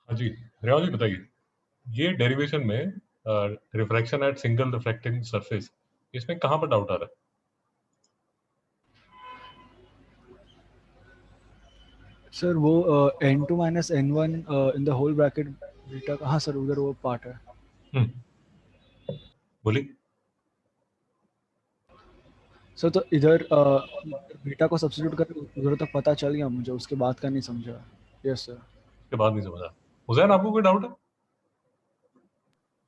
हाँ जी, रेवा जी बताइए, ये डेरिवेशन में refraction at single refracting surface, इसमें कहाँ पर डाउट आ रहा है? सर वो n2 minus n1 in the whole bracket beta का, हाँ सर उधर वो पार्ट है। बोलिए। सर तो इधर बीटा को सब्स्टिट्यूट करके उधर तक पता चल गया मुझे, उसके बाद का नहीं समझा। Yes sir. उसके बाद नहीं समझा। हुसैन आपको कोई डाउट है?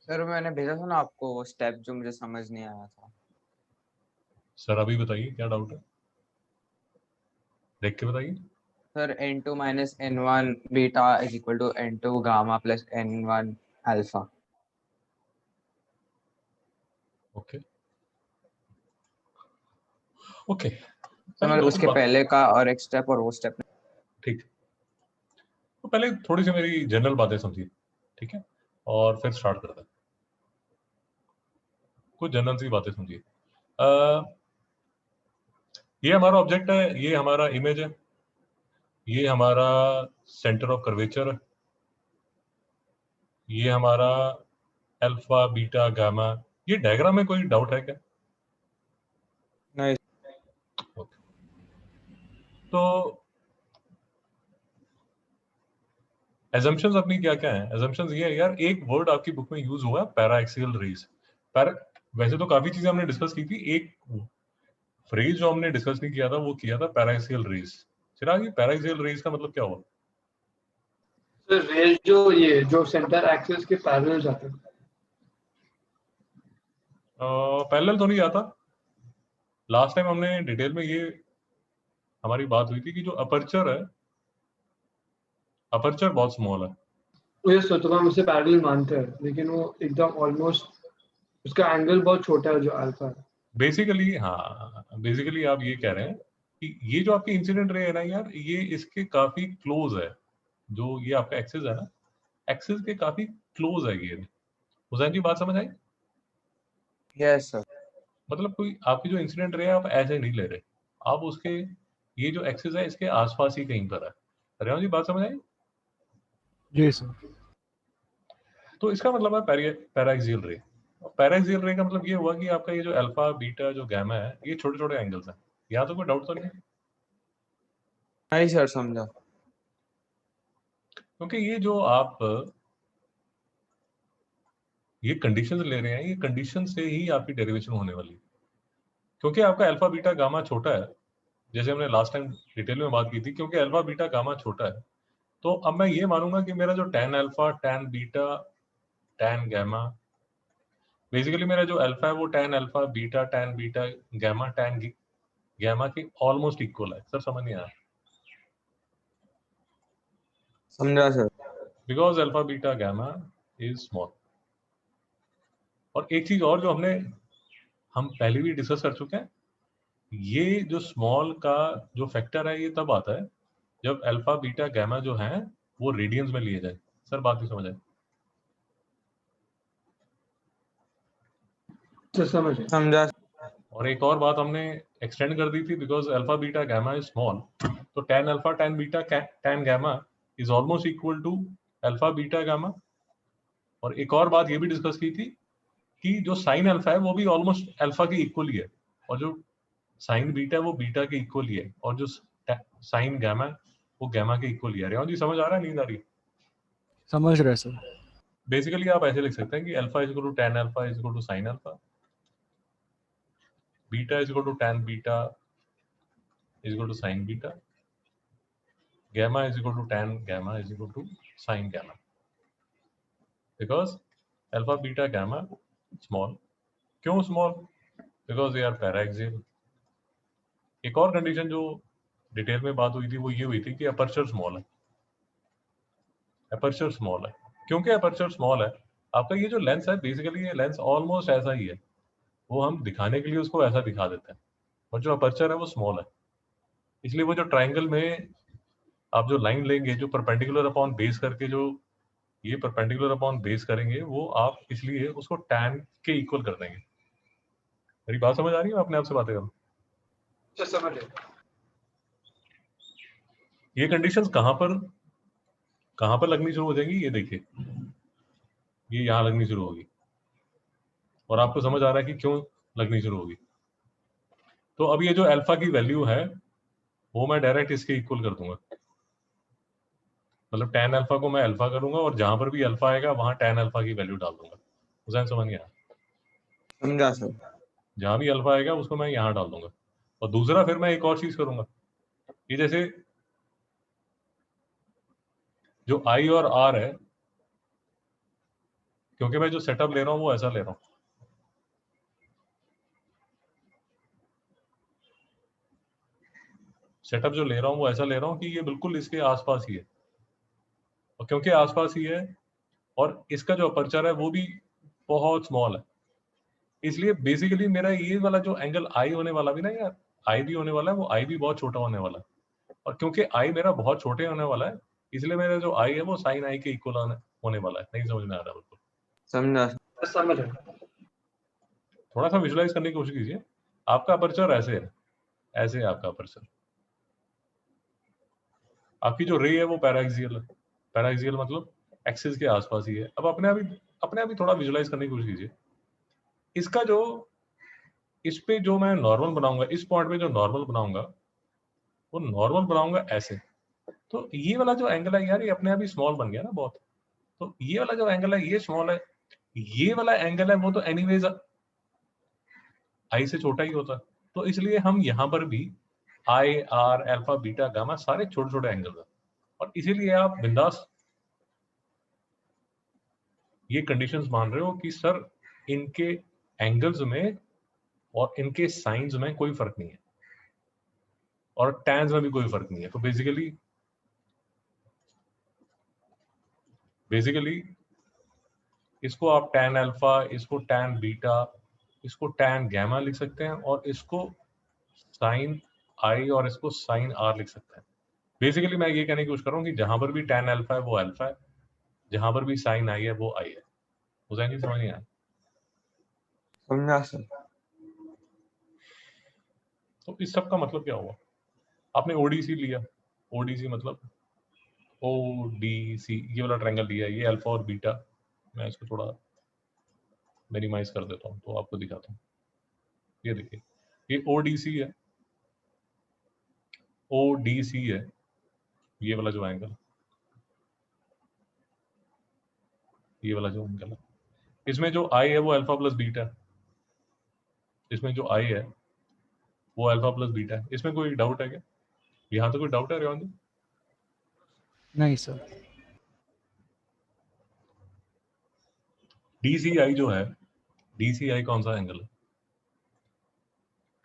सर मैंने भेजा था ना आपको वो स्टेप जो मुझे समझ नहीं आया था। सर अभी बताइए क्या डाउट है, देख के बताइए। Sir n2 minus n1 beta is equal to n2 gamma plus n1 alpha. Okay okay, sir मतलब उसके पहले का और एक स्टेप और वो स्टेप। ठीक, तो पहले थोड़ी सी मेरी जनरल बातें समझिए, ठीक है, और फिर स्टार्ट करते हैं। कुछ जनरल सी बातें समझिए। ये हमारा ऑब्जेक्ट है, ये हमारा इमेज है, ये हमारा सेंटर ऑफ कर्वेचर है, ये हमारा अल्फा बीटा गामा। ये डायग्राम में कोई डाउट है क्या? नहीं। ओके, तो एजम्पशंस अपनी क्या क्या है? एजम्पशंस ये है यार, एक वर्ड आपकी बुक में यूज हुआ है, पैराएक्सियल रेज। वैसे तो काफी चीजें हमने डिस्कस की थी, एक फ्रेज जो हमने डिस्कस नहीं किया था वो किया था पैराएक्सियल रेज। चिराग, ये पैराएक्सियल रेज का मतलब क्या हुआ? सर रेज जो सेंटर एक्सिस के पैरेलल जाते हैं। पैरेलल तो नहीं जाता। लास्ट टाइम हमने डिटेल में ये हमारी बात हुई थी कि जो अपर्चर है, अपर्चर बहुत स्मॉल है। ये तो हम उसे पैरेलल मानते हैं, लेकिन वो एकदम ऑलमोस्ट उसका एंगल बहुत छोटा है जो अल्फा है। बेसिकली हाँ, बेसिकली आप ये कह रहे हैं कि ये जो आपकी इंसिडेंट रे है ना यार, ये इसके काफी क्लोज है। जो ये आपका एक्सिस है ना, एक्सिस के काफी क्लोज है ये। हुसैन जी बात समझ आई? Yes sir. मतलब कोई आपकी जो इंसिडेंट रे है आप ऐसे नहीं ले रहे, आप उसके ये जो एक्सिस है इसके आसपास ही कहीं पर है। रेवा जी बात समझ आई? जी सर। तो इसका मतलब है पैराक्सियल रे। पैराक्सियल रे का मतलब ये हुआ कि आपका ये जो अल्फा बीटा जो गामा है, ये छोटे छोटे एंगल्स हैं। यहाँ तो कोई डाउट तो नहीं है? नहीं सर समझा। क्योंकि ये जो आप ये कंडीशंस ले रहे हैं, ये कंडीशन से ही आपकी डेरिवेशन होने वाली है। क्योंकि आपका अल्फा बीटा गामा छोटा है, जैसे हमने लास्ट टाइम डिटेल में बात की थी, क्योंकि अल्फा बीटा गामा छोटा है, तो अब मैं ये मानूंगा कि मेरा जो tan alpha tan beta tan gamma, basically मेरा जो अल्फा है वो tan alpha beta tan beta gamma tan gamma के ऑलमोस्ट इक्वल है। सर समझ नहीं आया? समझा sir. Because alpha beta gamma is small. और एक चीज और जो हम पहले भी डिस्कस कर चुके हैं, ये जो स्मॉल का जो फैक्टर है ये तब आता है जब अल्फा बीटा गामा जो है वो रेडियंस में लिए जाए। सर बात नहीं समझ आए? समझा। और एक और बात हमने एक्सटेंड कर दी थी, because alpha beta gamma is small, तो tan alpha tan beta tan gamma is almost equal to alpha beta gamma. और एक और बात ये भी डिस्कस की थी कि जो साइन अल्फा है वो भी ऑलमोस्ट अल्फा के इक्वल ही है, और जो साइन बीटा है वो बीटा के इक्वल ही है, और जो साइन गामा है वो गामा के इक्वल ही है। रेवा जी समझ आ रहा है, नींद आ रही है? समझ रहे सर। बेसिकली आप ऐसे लिख सकते हैं कि alpha is equal to tan alpha is equal to sine alpha, beta is equal to tan beta is equal to sine beta, gamma is equal to tan gamma is equal to sin gamma, because alpha beta gamma small. क्यों small? because they are paraxial. एक और condition जो detail में बात हुई थी वो ये हुई थी कि अपर्चर स्मॉल है। अपर्चर स्मॉल है, क्योंकि अपर्चर स्मॉल है, आपका ये जो लेंस है बेसिकली ये लेंस ऑलमोस्ट ऐसा ही है, वो हम दिखाने के लिए उसको ऐसा दिखा देते हैं, और जो अपर्चर है वो स्मॉल है। इसलिए वो जो ट्राइंगल में आप जो लाइन लेंगे जो परपेंडिकुलर अपॉन बेस करके जो ये परपेंडिकुलर अपॉन बेस करेंगे, वो आप इसलिए उसको टैन के इक्वल कर देंगे। मेरी बात समझ आ रही है? अपने आप से बातें करूं? समझ ये कंडीशंस कहां पर कहाँ पर लगनी शुरू हो जाएंगी, ये देखिए, ये यहाँ लगनी शुरू होगी, और आपको समझ आ रहा है कि क्यों लगनी शुरू होगी। तो अब ये जो अल्फा की वैल्यू है वो मैं डायरेक्ट इसके इक्वल कर दूंगा, मतलब tan अल्फा को मैं अल्फा करूंगा और जहां पर भी अल्फा आएगा वहां tan अल्फा की वैल्यू डाल दूंगा। हुसैन समझ गया? समझा सर। जहां भी अल्फा आएगा उसको मैं यहाँ डाल दूंगा। और दूसरा फिर मैं एक और चीज करूंगा, ये जैसे जो आई और आर है, क्योंकि मैं जो सेटअप ले रहा हूं वो ऐसा ले रहा हूं, सेटअप जो ले रहा हूं वो ऐसा ले रहा हूं कि ये बिल्कुल इसके आसपास ही है, और क्योंकि आसपास ही है और इसका जो अपर्चर है वो भी बहुत स्मॉल है, इसलिए बेसिकली मेरा ये वाला जो एंगल आई होने वाला भी ना यार, आई भी होने वाला है, वो आई भी बहुत छोटा होने वाला है। और क्योंकि आई मेरा बहुत छोटे होने वाला है, इसलिए मेरा जो आई है वो साइन आई के इक्वल होने वाला है। नहीं समझ में आ रहा बिल्कुल? समझा। समझ है। थोड़ा सा विजुलाइज करने की कोशिश कीजिए। आपका अपर्चर ऐसे है, ऐसे है आपका अपर्चर, आपकी जो रे है वो पैराक्सियल है, पैराक्सियल मतलब एक्सिस के आसपास ही है। अब अपने आप ही थोड़ा विजुलाइज करने की कोशिश कीजिए। इसका जो इस पे जो मैं नॉर्मल बनाऊंगा, इस पॉइंट पे जो नॉर्मल बनाऊंगा वो नॉर्मल बनाऊंगा ऐसे, तो ये वाला जो एंगल है यार ये अपने आप ही स्मॉल बन गया ना बहुत। तो ये वाला जो एंगल है ये स्मॉल है, ये वाला एंगल है वो तो एनीवेज आई से छोटा ही होता है। तो इसलिए हम यहाँ पर भी I R alpha beta gamma सारे छोटे छोटे एंगल है, और इसीलिए आप बिंदास ये कंडीशंस मान रहे हो कि सर इनके एंगल्स में और इनके साइंस में कोई फर्क नहीं है और टैन्स में भी कोई फर्क नहीं है। तो बेसिकली इसको आप टैन अल्फा, इसको टैन बीटा, इसको टैन गैमा लिख सकते हैं, और इसको साइन आई और इसको साइन आर लिख सकते हैं। बेसिकली मैं ये कहने की कोशिश कर रहा हूँ कि जहां पर भी टैन अल्फा है वो अल्फा है, जहां पर भी साइन आई है वो आई है। हुसैन जी समझ नहीं आया? समझा सर। तो इस सब का मतलब क्या हुआ? आपने ओडीसी लिया, ओडीसी मतलब ओडीसी, ये वाला ट्रायंगल लिया, ये अल्फा और बीटा, मैं इसको थोड़ा मिनिमाइज कर देता हूँ तो आपको दिखाता हूँ। ये देखिए, ये ओडीसी है, ओडीसी है ये वाला जो एंगल, ये वाला जो एंगल है, इसमें जो आई है वो अल्फा प्लस बीटा है, इसमें जो आई है वो अल्फा प्लस बीटा है। इसमें कोई डाउट है क्या? यहाँ तो कोई डाउट है रेवान जी? नहीं सर। डीसीआई जो है, डीसीआई कौन सा एंगल है,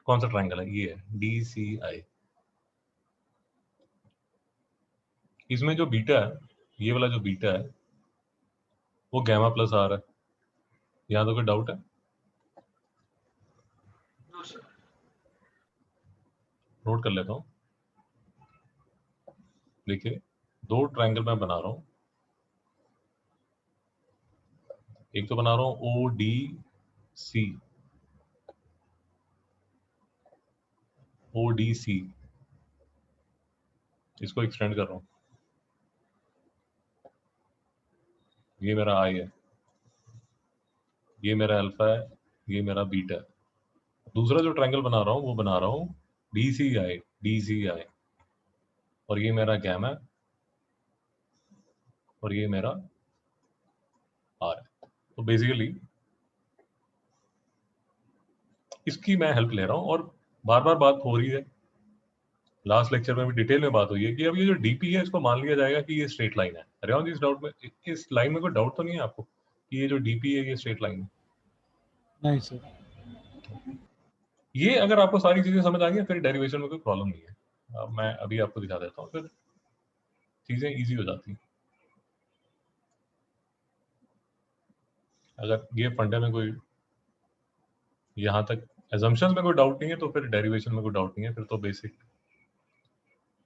कौन सा ट्रायंगल है? ये है डीसीआई। इसमें जो बीटा है, ये वाला जो बीटा है वो गैमा प्लस आर है। यहाँ तो कोई डाउट है? नोट कर लेता हूँ। देखिए, दो ट्रायंगल मैं बना रहा हूँ, एक तो बना रहा हूँ O D C, O D C, इसको एक्सटेंड कर रहा हूँ, ये मेरा आई है, ये मेरा अल्फा है, ये मेरा बीटा है। दूसरा जो ट्रायंगल बना रहा हूँ वो बना रहा हूँ डी सी आई, और ये मेरा गैमा है और ये मेरा आर है। तो बेसिकली इसकी मैं हेल्प ले रहा हूँ, और बार बार बात हो रही है, लास्ट लेक्चर में भी डिटेल में बात हुई है कि अब ये जो डीपी है इसको मान लिया जाएगा कि ये स्ट्रेट लाइन है। रेवान जी इस डाउट में, इस लाइन में कोई डाउट तो नहीं है आपको कि ये जो डीपी है ये स्ट्रेट लाइन है? नहीं सर। ये अगर आपको सारी चीजें समझ आ गई फिर डेरिवेशन में कोई प्रॉब्लम नहीं है। अब मैं अभी आपको दिखा देता हूँ, फिर चीजें इजी हो जाती हैं। अगर ये फंडे में कोई यहाँ तक assumptions में कोई डाउट नहीं है तो फिर डेरिवेशन में कोई डाउट नहीं है, फिर तो बेसिक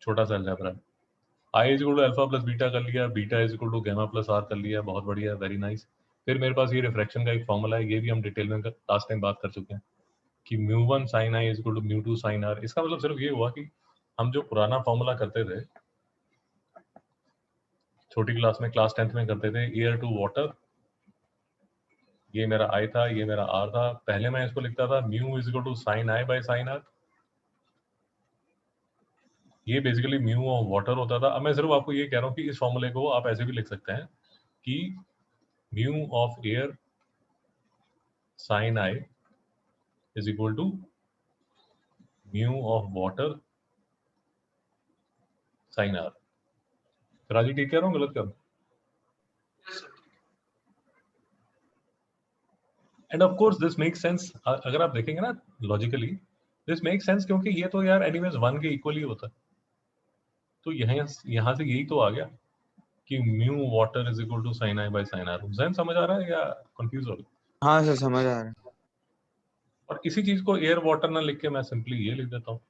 छोटा सा अलजेब्रा है। I is equal to alpha plus beta कर लिया, beta is equal to gamma plus R कर लिया, बहुत बढ़िया, वेरी नाइस। फिर मेरे पास ये रिफ्रैक्शन का एक फॉर्मूला है, ये भी हम डिटेल में लास्ट टाइम बात कर चुके हैं कि μ1 sin i is equal to μ2 sin r। इसका मतलब सिर्फ ये हुआ कि हम जो पुराना फॉर्मूला करते थे छोटी क्लास में, क्लास 10th में करते थे, एयर टू वाटर, ये मेरा आई था, ये मेरा आर था। पहले मैं इसको लिखता था mu is equal to sine i by sine r, ये बेसिकली म्यू ऑफ वाटर होता था। अब मैं सिर्फ आपको ये कह रहा हूँ कि इस फॉर्मूले को आप ऐसे भी लिख सकते हैं कि mu of air sine I is equal to mu of water sine r. राजी ठीक कह रहा हूँ, गलत कर? And of course this make sense, अगर आप देखेंगे ना लॉजिकली दिस मेक सेंस, क्योंकि ये तो यार एनीवेज 1 के इक्वल ही होता है। तो यहाँ से यही तो आ गया कि mu water is equal to sine i by sine r. Jain समझ आ रहा है या कंफ्यूज हो गया? हाँ सर समझ आ रहा है। और इसी चीज को एयर वाटर ना लिख के मैं सिंपली ये लिख देता हूँ।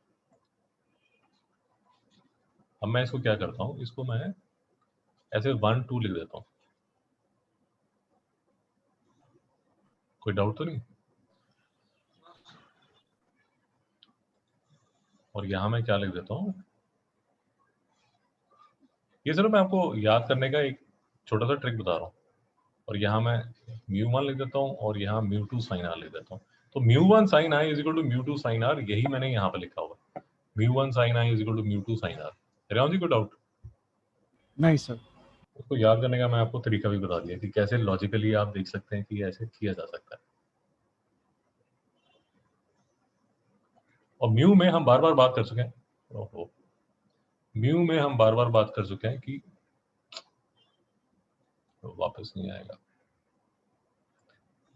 अब मैं इसको क्या करता हूँ, इसको मैं ऐसे 1 2 लिख देता हूँ। कोई डाउट तो नहीं? और यहां मैं क्या लिख देता हूँ, ये सिर्फ मैं आपको याद करने का एक छोटा सा ट्रिक बता रहा हूँ। और यहाँ मैं म्यू 1 लिख देता हूँ और यहाँ म्यू 2 साइन आर लिख देता हूँ। तो mu 1 sine I is equal to mu 2 sine R, यही मैंने यहाँ पे लिखा हुआ। Mu 1 sine I is equal to mu 2 sine R. Rehan ji, कोई डाउट? नहीं सर। उसको याद करने का मैं आपको तरीका भी बता दिया कि कैसे लॉजिकली आप देख सकते हैं कि ऐसे किया जा सकता है। और म्यू में हम बार बार बात कर चुके हैं, ओहो, म्यू में हम बार बार बात कर चुके हैं कि वापस नहीं आएगा।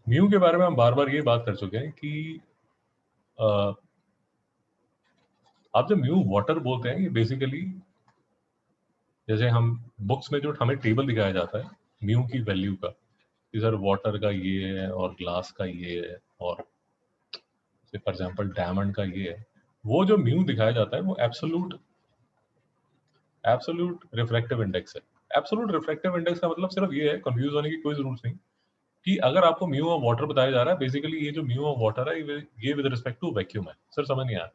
म्यू के बारे में हम बार बार ये बात कर चुके हैं कि आप जब म्यू वाटर बोलते हैं, ये बेसिकली जैसे हम बुक्स में जो हमें टेबल दिखाया जाता है म्यू की वैल्यू का, इधर वाटर का ये है और ग्लास का ये है और फॉर एग्जांपल डायमंड का ये है, वो जो म्यू दिखाया जाता है वो एब्सोल्यूट रिफ्रैक्टिव इंडेक्स है। एब्सोल्यूट रिफ्रैक्टिव इंडेक्स का मतलब सिर्फ ये है, कंफ्यूज होने की कोई जरूरत नहीं, कि अगर आपको म्यू ऑफ वाटर बताया जा रहा है, बेसिकली ये जो म्यू ऑफ वाटर है ये विद रिस्पेक्ट टू वैक्यूम है। सर समझ नहीं आया?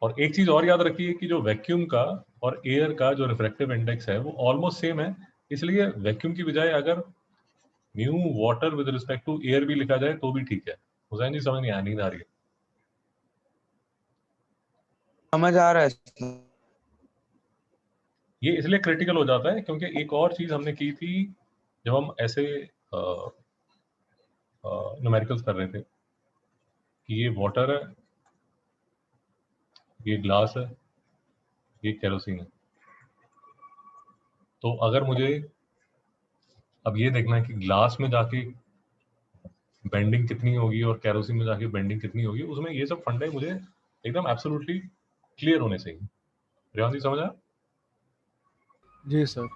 और एक चीज और याद रखिए कि जो वैक्यूम का और एयर का जो रिफ्रैक्टिव इंडेक्स है वो ऑलमोस्ट सेम है, इसलिए वैक्यूम की बजाय अगर mu water with respect to air भी लिखा जाए तो भी ठीक है। हुसैन जी समझ नहीं आया? नींद आ रही है? समझ आ रहा है। ये इसलिए क्रिटिकल हो जाता है क्योंकि एक और चीज हमने की थी जब हम ऐसे न्यूमेरिकल्स कर रहे थे कि ये वाटर है, ये ग्लास है, ये केरोसिन है। तो अगर मुझे अब ये देखना है कि ग्लास में जाके बेंडिंग कितनी होगी और केरोसिन में जाके बेंडिंग कितनी होगी, उसमें ये सब फंडे मुझे एकदम एब्सोल्युटली क्लियर होने चाहिए। रेहान जी समझ आया? जी सर।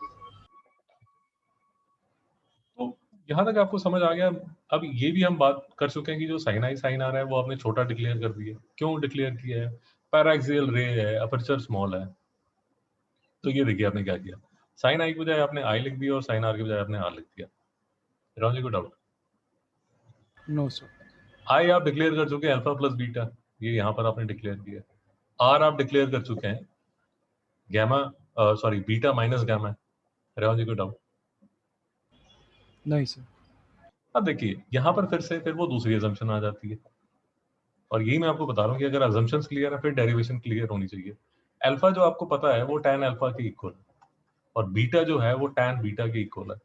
तो यहाँ तक आपको समझ आ गया? अब ये भी हम बात कर चुके हैं कि जो साइन आई साइन आ रहा है वो आपने छोटा डिक्लेयर कर दिया। क्यों डिक्लेयर किया है? पैराक्सियल रे है, अपर्चर स्मॉल है। तो ये देखिए आपने क्या किया, साइन आई की बजाय आपने आई लिख दिया और साइन आर की बजाय आपने आर लिख दिया। रेहान जी को डाउट? No sir. आई आप डिक्लेयर कर चुके हैं अल्फा प्लस बीटा, ये यहाँ पर आपने डिक्लेयर किया। आर आप डिक्लेयर कर चुके हैं gamma, sorry beta minus gamma. Rehan ji को डाउट? नहीं सर। अब देखिए यहाँ पर फिर वो दूसरी अजम्पशन आ जाती है, और यही मैं आपको बता रहा हूँ कि अगर अजम्पशंस क्लियर है फिर डेरिवेशन क्लियर होनी चाहिए। अल्फा जो आपको पता है वो टैन अल्फा के इक्वल है, और बीटा जो है वो टैन बीटा के इक्वल है,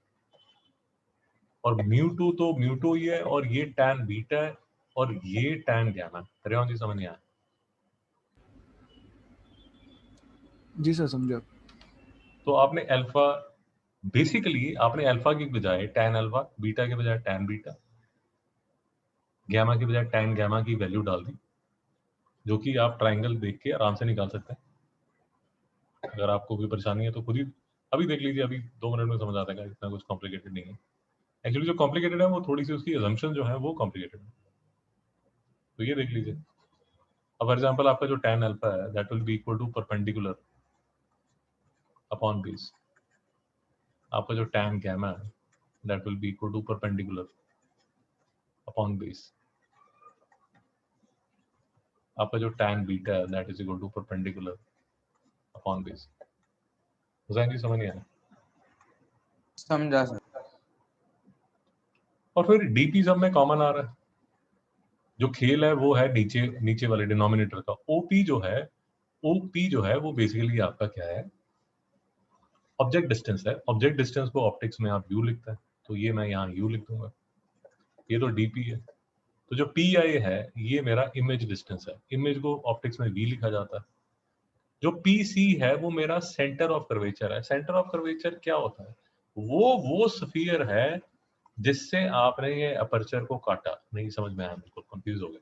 और म्यू 2 तो म्यू 2 ही है, और ये टैन बीटा है और ये टैन गैमा है। रेहान जी समझ नहीं आया? जी सर समझा। तो आपने अल्फा, बेसिकली आपने अल्फा की बजाय टैन अल्फा, बीटा के बजाय टैन बीटा, गैमा की बजाय टैन गैमा की वैल्यू डाल दी, जो कि आप ट्राइंगल देख के आराम से निकाल सकते हैं। अगर आपको कोई परेशानी है तो खुद ही अभी देख लीजिए, अभी 2 मिनट में समझ आ जाएगा, इतना कुछ कॉम्प्लिकेटेड नहीं है। एक्चुअली जो कॉम्प्लिकेटेड है वो थोड़ी सी उसकी अजम्पशन जो है वो कॉम्प्लिकेटेड है। तो ये देख लीजिए, अब फॉर एग्जांपल आपका जो टैन अल्फा है that will be equal to perpendicular upon base, आपका जो टैन गैमा है that will be equal to perpendicular upon base. आपका जो tan बीटा है that is equal to perpendicular upon base. Hussain ji समझ नहीं आया? समझा सर। और फिर डीपी सब में कॉमन आ रहा है, जो खेल है वो है नीचे नीचे वाले डिनोमिनेटर का। ओपी जो है वो बेसिकली आपका क्या है, ऑब्जेक्ट डिस्टेंस है। ऑब्जेक्ट डिस्टेंस को ऑप्टिक्स में आप यू लिखते हैं, तो ये मैं यहाँ यू लिख दूंगा। ये तो डीपी है। तो जो पी आई है ये मेरा इमेज डिस्टेंस है, इमेज को ऑप्टिक्स में वी लिखा जाता है। जो पी सी है वो मेरा सेंटर ऑफ कर्वेचर है। सेंटर ऑफ कर्वेचर क्या होता है? वो स्फीयर है जिससे आपने ये अपर्चर को काटा। नहीं समझ में आया, बिल्कुल कंफ्यूज हो गए।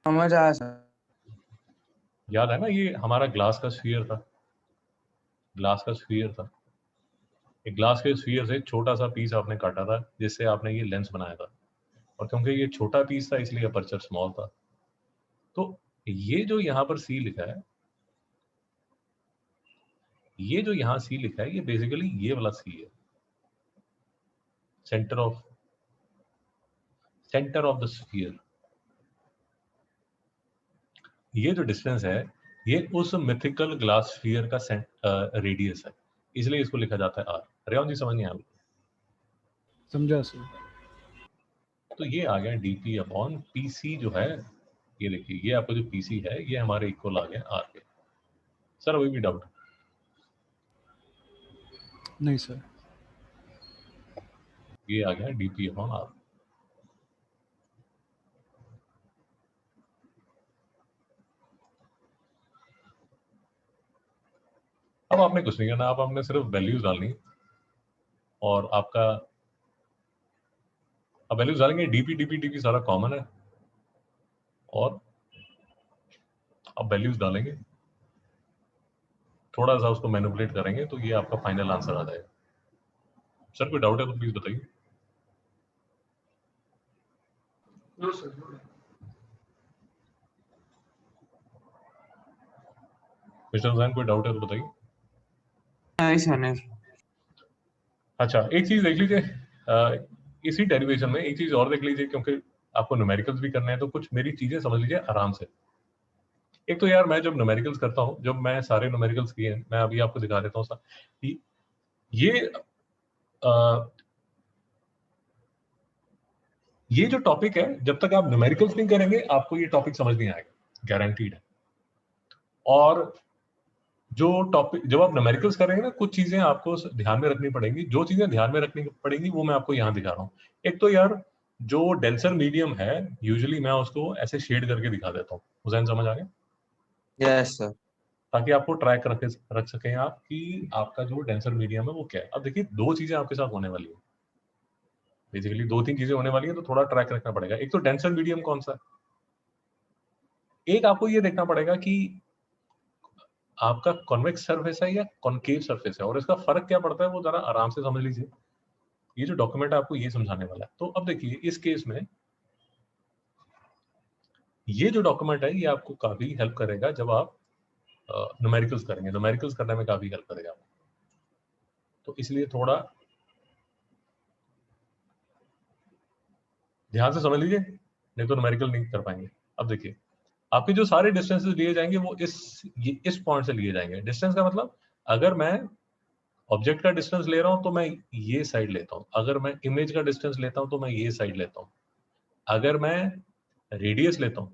समझ आया सर। याद है ना, ये हमारा ग्लास का स्फीयर था, ग्लास का स्फीयर था। एक ग्लास के स्फीयर से छोटा सा पीस आपने काटा था जिससे आपने ये लेंस बनाया था, और क्योंकि ये छोटा पीस था इसलिए अपर्चर स्मॉल था। तो ये जो यहाँ पर सी लिखा है, ये जो यहाँ सी लिखा है, ये बेसिकली ये वाला सी है, सेंटर ऑफ द स्फीयर। ये जो डिस्टेंस है ये उस मिथिकल ग्लास स्फीयर का रेडियस है, इसलिए इसको लिखा जाता है आर। रेवान जी समझ नहीं आया? समझा सर। तो ये आ गया डीपी अपॉन पीसी जो है, ये देखिए ये आपका जो पीसी है ये हमारे इक्वल आ गया आर के। सर अभी भी डाउट? नहीं सर। ये आ गया डीपी अपॉन आर। अब आपने कुछ नहीं करना, आप आपने सिर्फ वैल्यूज डालनी, और आपका अब वैल्यूज डालेंगे, डीपी डीपी डीपी सारा कॉमन है, और अब वैल्यूज डालेंगे, थोड़ा सा उसको मैनिपुलेट करेंगे तो ये आपका फाइनल आंसर आ जाएगा। सर कोई डाउट है तो प्लीज बताइए। No sir, no. Mister Hussain कोई डाउट है तो बताइए। नहीं सर, नहीं। अच्छा एक चीज देख लीजिए, इसी डेरिवेशन में एक चीज और देख लीजिए, क्योंकि आपको न्यूमेरिकल्स भी करने हैं तो कुछ मेरी चीजें समझ लीजिए आराम से। एक तो यार मैं जब न्यूमेरिकल्स करता हूँ, जब मैं सारे न्यूमेरिकल्स किए हैं, मैं अभी आपको दिखा देता हूँ ये जो टॉपिक है, जब तक आप न्यूमेरिकल्स नहीं करेंगे आपको ये टॉपिक समझ नहीं आएगा, गारंटीड है। और जो टॉपिक जब आप न्यूमेरिकल्स करेंगे ना, कुछ चीजें आपको ध्यान में रखनी पड़ेंगी। जो चीजें ध्यान में रखनी पड़ेंगी वो मैं आपको यहाँ दिखा रहा हूँ। एक तो यार जो डेंसर मीडियम है, यूजुअली मैं उसको ऐसे शेड करके दिखा देता हूँ। हुसैन समझ आ गया? Yes sir. ताकि आपको ट्रैक रख सकें आप कि आपका जो डेंसर मीडियम है वो क्या है। अब देखिए दो चीजें आपके साथ होने वाली है, बेसिकली दो तीन चीजें होने वाली है, तो थोड़ा ट्रैक रखना पड़ेगा। एक तो डेंसर मीडियम कौन सा है, एक आपको ये देखना पड़ेगा कि आपका कॉन्वेक्स सरफेस है या कॉनकेव सरफेस है, और इसका फर्क क्या पड़ता है वो जरा आराम से समझ लीजिए। ये जो डॉक्यूमेंट है आपको ये समझाने वाला है। तो अब देखिए इस केस में ये जो डॉक्यूमेंट है ये आपको काफी हेल्प करेगा जब आप न्यूमेरिकल्स करेंगे, न्यूमेरिकल्स करने में काफी हेल्प करेगा आपको। तो इसलिए थोड़ा ध्यान से समझ लीजिए, नहीं तो न्यूमेरिकल नहीं कर पाएंगे। अब देखिए आपके जो सारे डिस्टेंसेस लिए जाएंगे वो इस पॉइंट से लिए जाएंगे। डिस्टेंस का मतलब, अगर मैं ऑब्जेक्ट का डिस्टेंस ले रहा हूं तो मैं ये साइड लेता हूं, अगर मैं इमेज का डिस्टेंस लेता हूं तो मैं ये साइड लेता हूं, अगर मैं रेडियस लेता हूं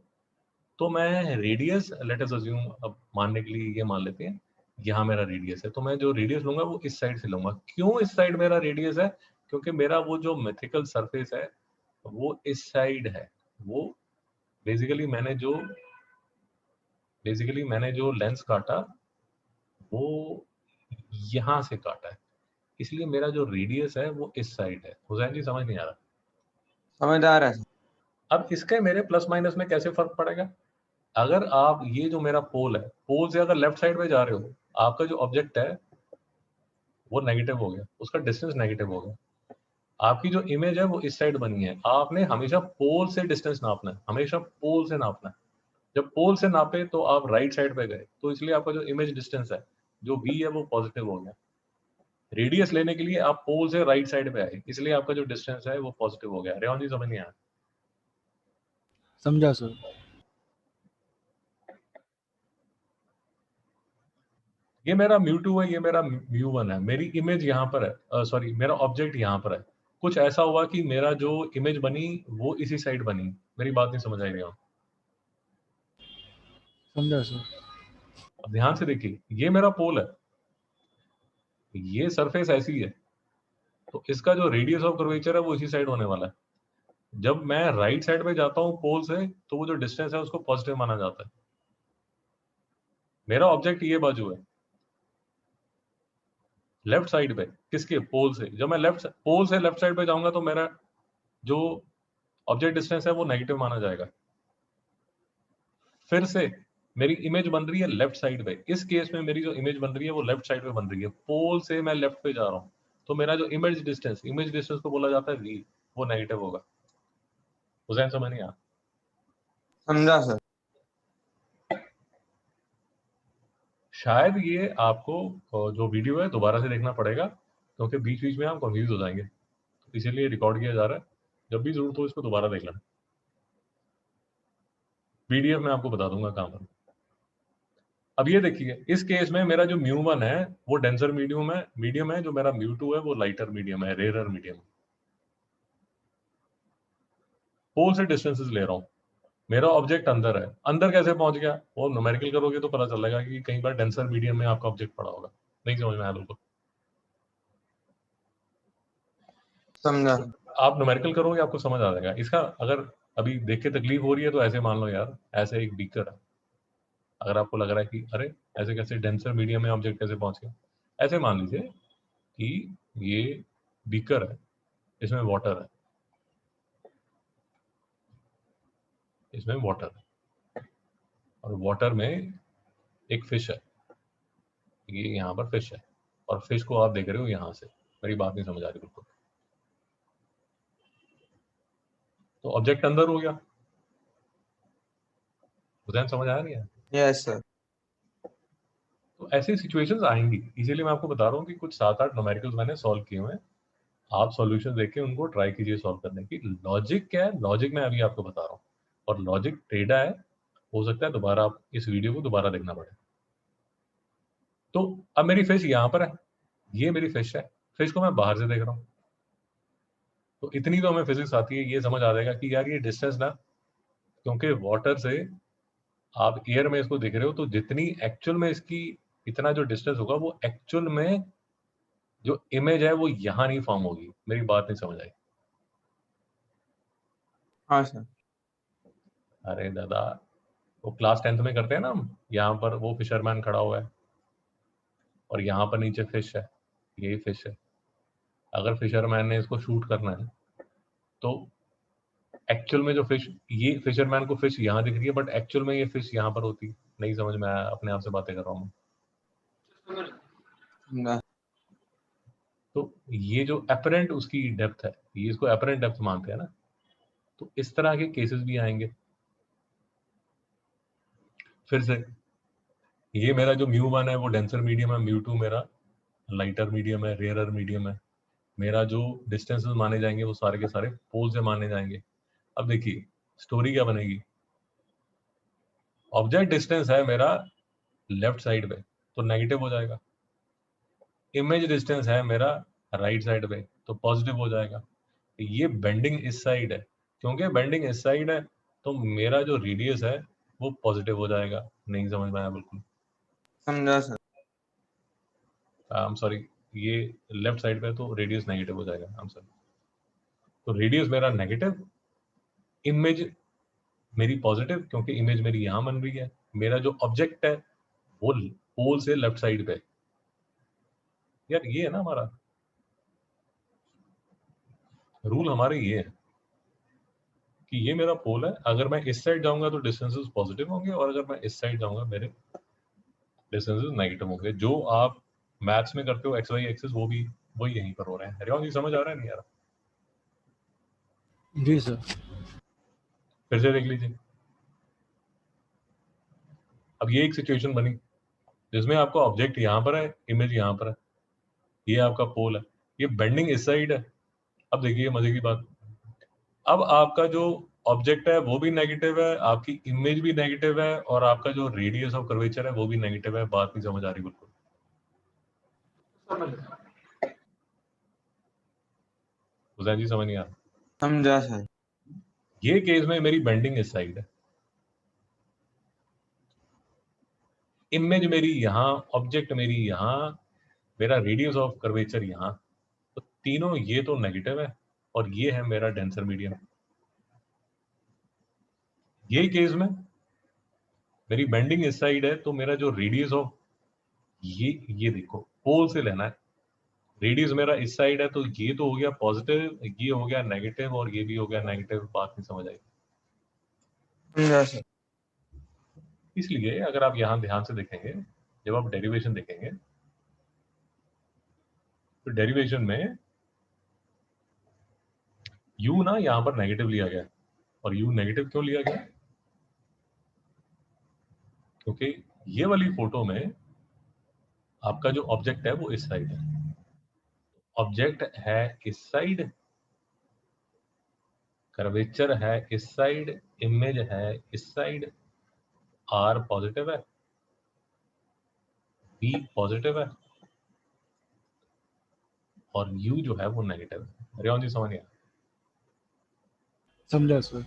तो मैं रेडियस, लेट अस अज्यूम, अब मानने के लिए ये मान लेते हैं यहाँ मेरा रेडियस है, तो मैं जो रेडियस लूंगा वो इस साइड से लूंगा। क्यों इस साइड मेरा रेडियस है? क्योंकि मेरा वो जो मिथिकल सरफेस है वो इस साइड है। वो बेसिकली मैंने जो लेंस काटा वो यहाँ से काटा है, इसलिए मेरा जो रेडियस है वो इस साइड है। हुसैन जी समझ नहीं आ रहा? समझ आ रहा है सर। अब इसके मेरे प्लस माइनस में कैसे फर्क पड़ेगा? अगर आप ये जो मेरा पोल है, पोल से अगर लेफ्ट साइड में जा रहे हो, आपका जो ऑब्जेक्ट है वो नेगेटिव हो गया, उसका डिस्टेंस नेगेटिव हो गया। आपकी जो इमेज है वो इस साइड बनी है, आपने हमेशा पोल से डिस्टेंस नापना है, हमेशा पोल से नापना है। जब पोल से नापे तो आप राइट साइड पे गए, तो इसलिए आपका जो इमेज डिस्टेंस है जो v है वो पॉजिटिव हो गया। रेडियस लेने के लिए आप पोल से राइट साइड पे आए, इसलिए आपका जो डिस्टेंस है वो पॉजिटिव हो गया। रेवान जी समझ नहीं आया? समझा सर। ये मेरा μ2 है, ये मेरा μ1 है, मेरी इमेज यहाँ पर है, सॉरी मेरा ऑब्जेक्ट यहाँ पर है। कुछ ऐसा हुआ कि मेरा जो इमेज बनी वो इसी साइड बनी। मेरी बात नहीं समझ आई रही। समझा सर। अब ध्यान से देखिए, ये मेरा पोल है, ये सरफेस ऐसी है, तो इसका जो रेडियस ऑफ कर्वेचर है वो इसी साइड होने वाला है। जब मैं राइट साइड पे जाता हूँ पोल से, तो वो जो डिस्टेंस है उसको पॉजिटिव माना जाता है। मेरा ऑब्जेक्ट ये बाजू है, लेफ्ट साइड पे, किसके? पोल से। जब मैं पोल से लेफ्ट साइड पे जाऊंगा तो मेरा जो ऑब्जेक्ट डिस्टेंस है वो नेगेटिव माना जाएगा। फिर से मेरी इमेज बन रही है लेफ्ट साइड पे। इस केस में मेरी जो इमेज बन रही है वो लेफ्ट साइड पे बन रही है, पोल से मैं लेफ्ट पे जा रहा हूँ, तो मेरा जो इमेज डिस्टेंस को बोला जाता है v, वो नेगेटिव होगा। हुसैन समझ नहीं आया? समझा सर। शायद ये आपको जो वीडियो है दोबारा से देखना पड़ेगा, क्योंकि बीच बीच में आप कंफ्यूज हो जाएंगे, तो इसीलिए रिकॉर्ड किया जा रहा है। जब भी जरूरत हो इसको दोबारा देख लेना। पीडीएफ में आपको बता दूंगा कहां पर। अब ये देखिए, इस केस में मेरा जो μ1 है वो डेंसर मीडियम है, जो मेरा μ2 है वो लाइटर मीडियम है, रेयर मीडियम। पोल से डिस्टेंसेस ले रहा हूं, मेरा ऑब्जेक्ट अंदर है। अंदर कैसे पहुंच गया वो न्यूमेरिकल करोगे तो पता चलेगा कि कई बार डेंसर मीडियम में आपका ऑब्जेक्ट पड़ा होगा। नहीं समझ में आया बिल्कुल? समझा। आप न्यूमेरिकल करोगे आपको समझ आ जाएगा। इसका अगर अभी देख के तकलीफ हो रही है तो ऐसे मान लो यार, ऐसे एक बीकर है, अगर आपको लग रहा है कि अरे ऐसे कैसे डेंसर मीडियम में ऑब्जेक्ट कैसे पहुंच गया, ऐसे मान लीजिए कि ये बीकर है, इसमें वाटर है, इसमें वाटर है, और वाटर में एक फिश है, ये यहाँ पर फिश है, और फिश को आप देख रहे हो यहाँ से। मेरी बात नहीं समझ आ रही बिल्कुल? तो ऑब्जेक्ट अंदर हो गया। हुसैन समझ आया नहीं है? Yes sir. तो ऐसी सिचुएशंस आएंगी, इसीलिए मैं आपको बता रहा हूँ कि कुछ 7-8 न्यूमेरिकल्स मैंने सॉल्व किए हुए हैं। आप सॉल्यूशन देख के उनको ट्राई कीजिए सॉल्व करने की। लॉजिक क्या है, लॉजिक मैं अभी आपको बता रहा हूँ, और लॉजिक टेढ़ा है, हो सकता है दोबारा आप इस वीडियो को दोबारा देखना पड़े। तो अब मेरी फिश यहाँ पर है, ये मेरी फिश है, फिश को मैं बाहर से देख रहा हूँ, तो इतनी तो हमें फिजिक्स आती है, ये समझ आ जाएगा कि यार ये डिस्टेंस ना, क्योंकि वाटर से आप एयर में इसको देख रहे हो, तो जितनी एक्चुअल में इसकी इतना जो डिस्टेंस होगा वो एक्चुअल में जो इमेज है वो यहाँ नहीं फॉर्म होगी। मेरी बात नहीं समझ आई? हाँ सर। अरे दादा, वो क्लास 10th में करते हैं ना हम, यहाँ पर वो फिशरमैन खड़ा हुआ है और यहाँ पर नीचे फिश है, यही फिश है। अगर फिशरमैन ने इसको शूट करना है तो एक्चुअल में जो फिश, ये फिशरमैन को फिश यहाँ दिख रही है, बट एक्चुअल में ये फिश यहाँ पर होती। नहीं समझ में आया? अपने आप से बातें कर रहा हूँ। समझा। तो ये जो अपरेंट उसकी डेप्थ है, ये इसको अपरेंट डेप्थ मानते हैं ना, तो इस तरह के केसेस भी आएंगे। फिर से ये मेरा जो μ1 है वो डेंसर मीडियम है, μ2 मेरा लाइटर मीडियम है, रेयरर मीडियम है। मेरा जो डिस्टेंसेस माने जाएंगे वो सारे के सारे पोल से माने जाएंगे। अब देखिए स्टोरी क्या बनेगी। ऑब्जेक्ट डिस्टेंस है मेरा लेफ्ट साइड पे, तो नेगेटिव हो जाएगा। इमेज डिस्टेंस है मेरा राइट साइड पे, तो पॉजिटिव हो जाएगा। ये बेंडिंग इस साइड है, क्योंकि बेंडिंग इस साइड है तो मेरा जो रेडियस है वो पॉजिटिव हो जाएगा। नहीं समझ में आया बिल्कुल? समझा सर। आई एम सॉरी, ये लेफ्ट साइड पे तो रेडियस नेगेटिव हो जाएगा। I am sorry. तो रेडियस मेरा नेगेटिव, इमेज मेरी पॉजिटिव, क्योंकि इमेज मेरी यहाँ बन रही है। मेरा जो ऑब्जेक्ट है वो पोल से लेफ्ट साइड पे। यार ये है ना हमारा रूल, हमारे ये है कि ये मेरा पोल है, अगर मैं इस साइड जाऊंगा तो डिस्टेंसेस पॉजिटिव होंगे, और अगर मैं इस साइड जाऊंगा मेरे डिस्टेंसेस नेगेटिव होंगे। जो आप मैथ्स में करते हो एक्स वाई एक्सिस, वो भी वही यहीं पर हो रहे हैं। हरिओम जी समझ आ रहा है नहीं यार? जी सर। फिर से देख लीजिए। अब ये एक सिचुएशन बनी जिसमें आपका ऑब्जेक्ट यहाँ पर है, इमेज यहाँ पर है, ये आपका पोल है, ये बेंडिंग इस साइड है। अब देखिए मजे की बात, अब आपका जो ऑब्जेक्ट है वो भी नेगेटिव है, आपकी इमेज भी नेगेटिव है, और आपका जो रेडियस ऑफ कर्वेचर है वो भी नेगेटिव है। बात नहीं समझ आ रही बिल्कुल? समझ गया। हुसैन जी समझ नहीं आ रहा? समझा सर। ये केस में मेरी बेंडिंग इस साइड है, इमेज मेरी यहाँ, ऑब्जेक्ट मेरी यहाँ, मेरा रेडियस ऑफ कर्वेचर यहाँ, तो तीनों ये तो नेगेटिव है और ये है मेरा डेंसर मीडियम। ये केस में मेरी बेंडिंग इस साइड है, तो मेरा जो रेडियस ऑफ ये देखो पोल से लेना है, रेडियस मेरा इस साइड है, तो ये तो हो गया पॉजिटिव, ये हो गया नेगेटिव, और ये भी हो गया नेगेटिव। बात नहीं समझ आई? समझा सर। इसलिए अगर आप यहां ध्यान से देखेंगे, जब आप डेरिवेशन देखेंगे, तो डेरिवेशन में u ना यहां पर नेगेटिव लिया गया, और u नेगेटिव क्यों लिया गया? क्योंकि ये वाली फोटो में आपका जो ऑब्जेक्ट है वो इस साइड है, ऑब्जेक्ट है इस साइड, कर्वेचर है इस साइड, इमेज है इस साइड, r पॉजिटिव है, p पॉजिटिव है, और u जो है वो नेगेटिव है। रेवान जी समझ गया? समझा सर।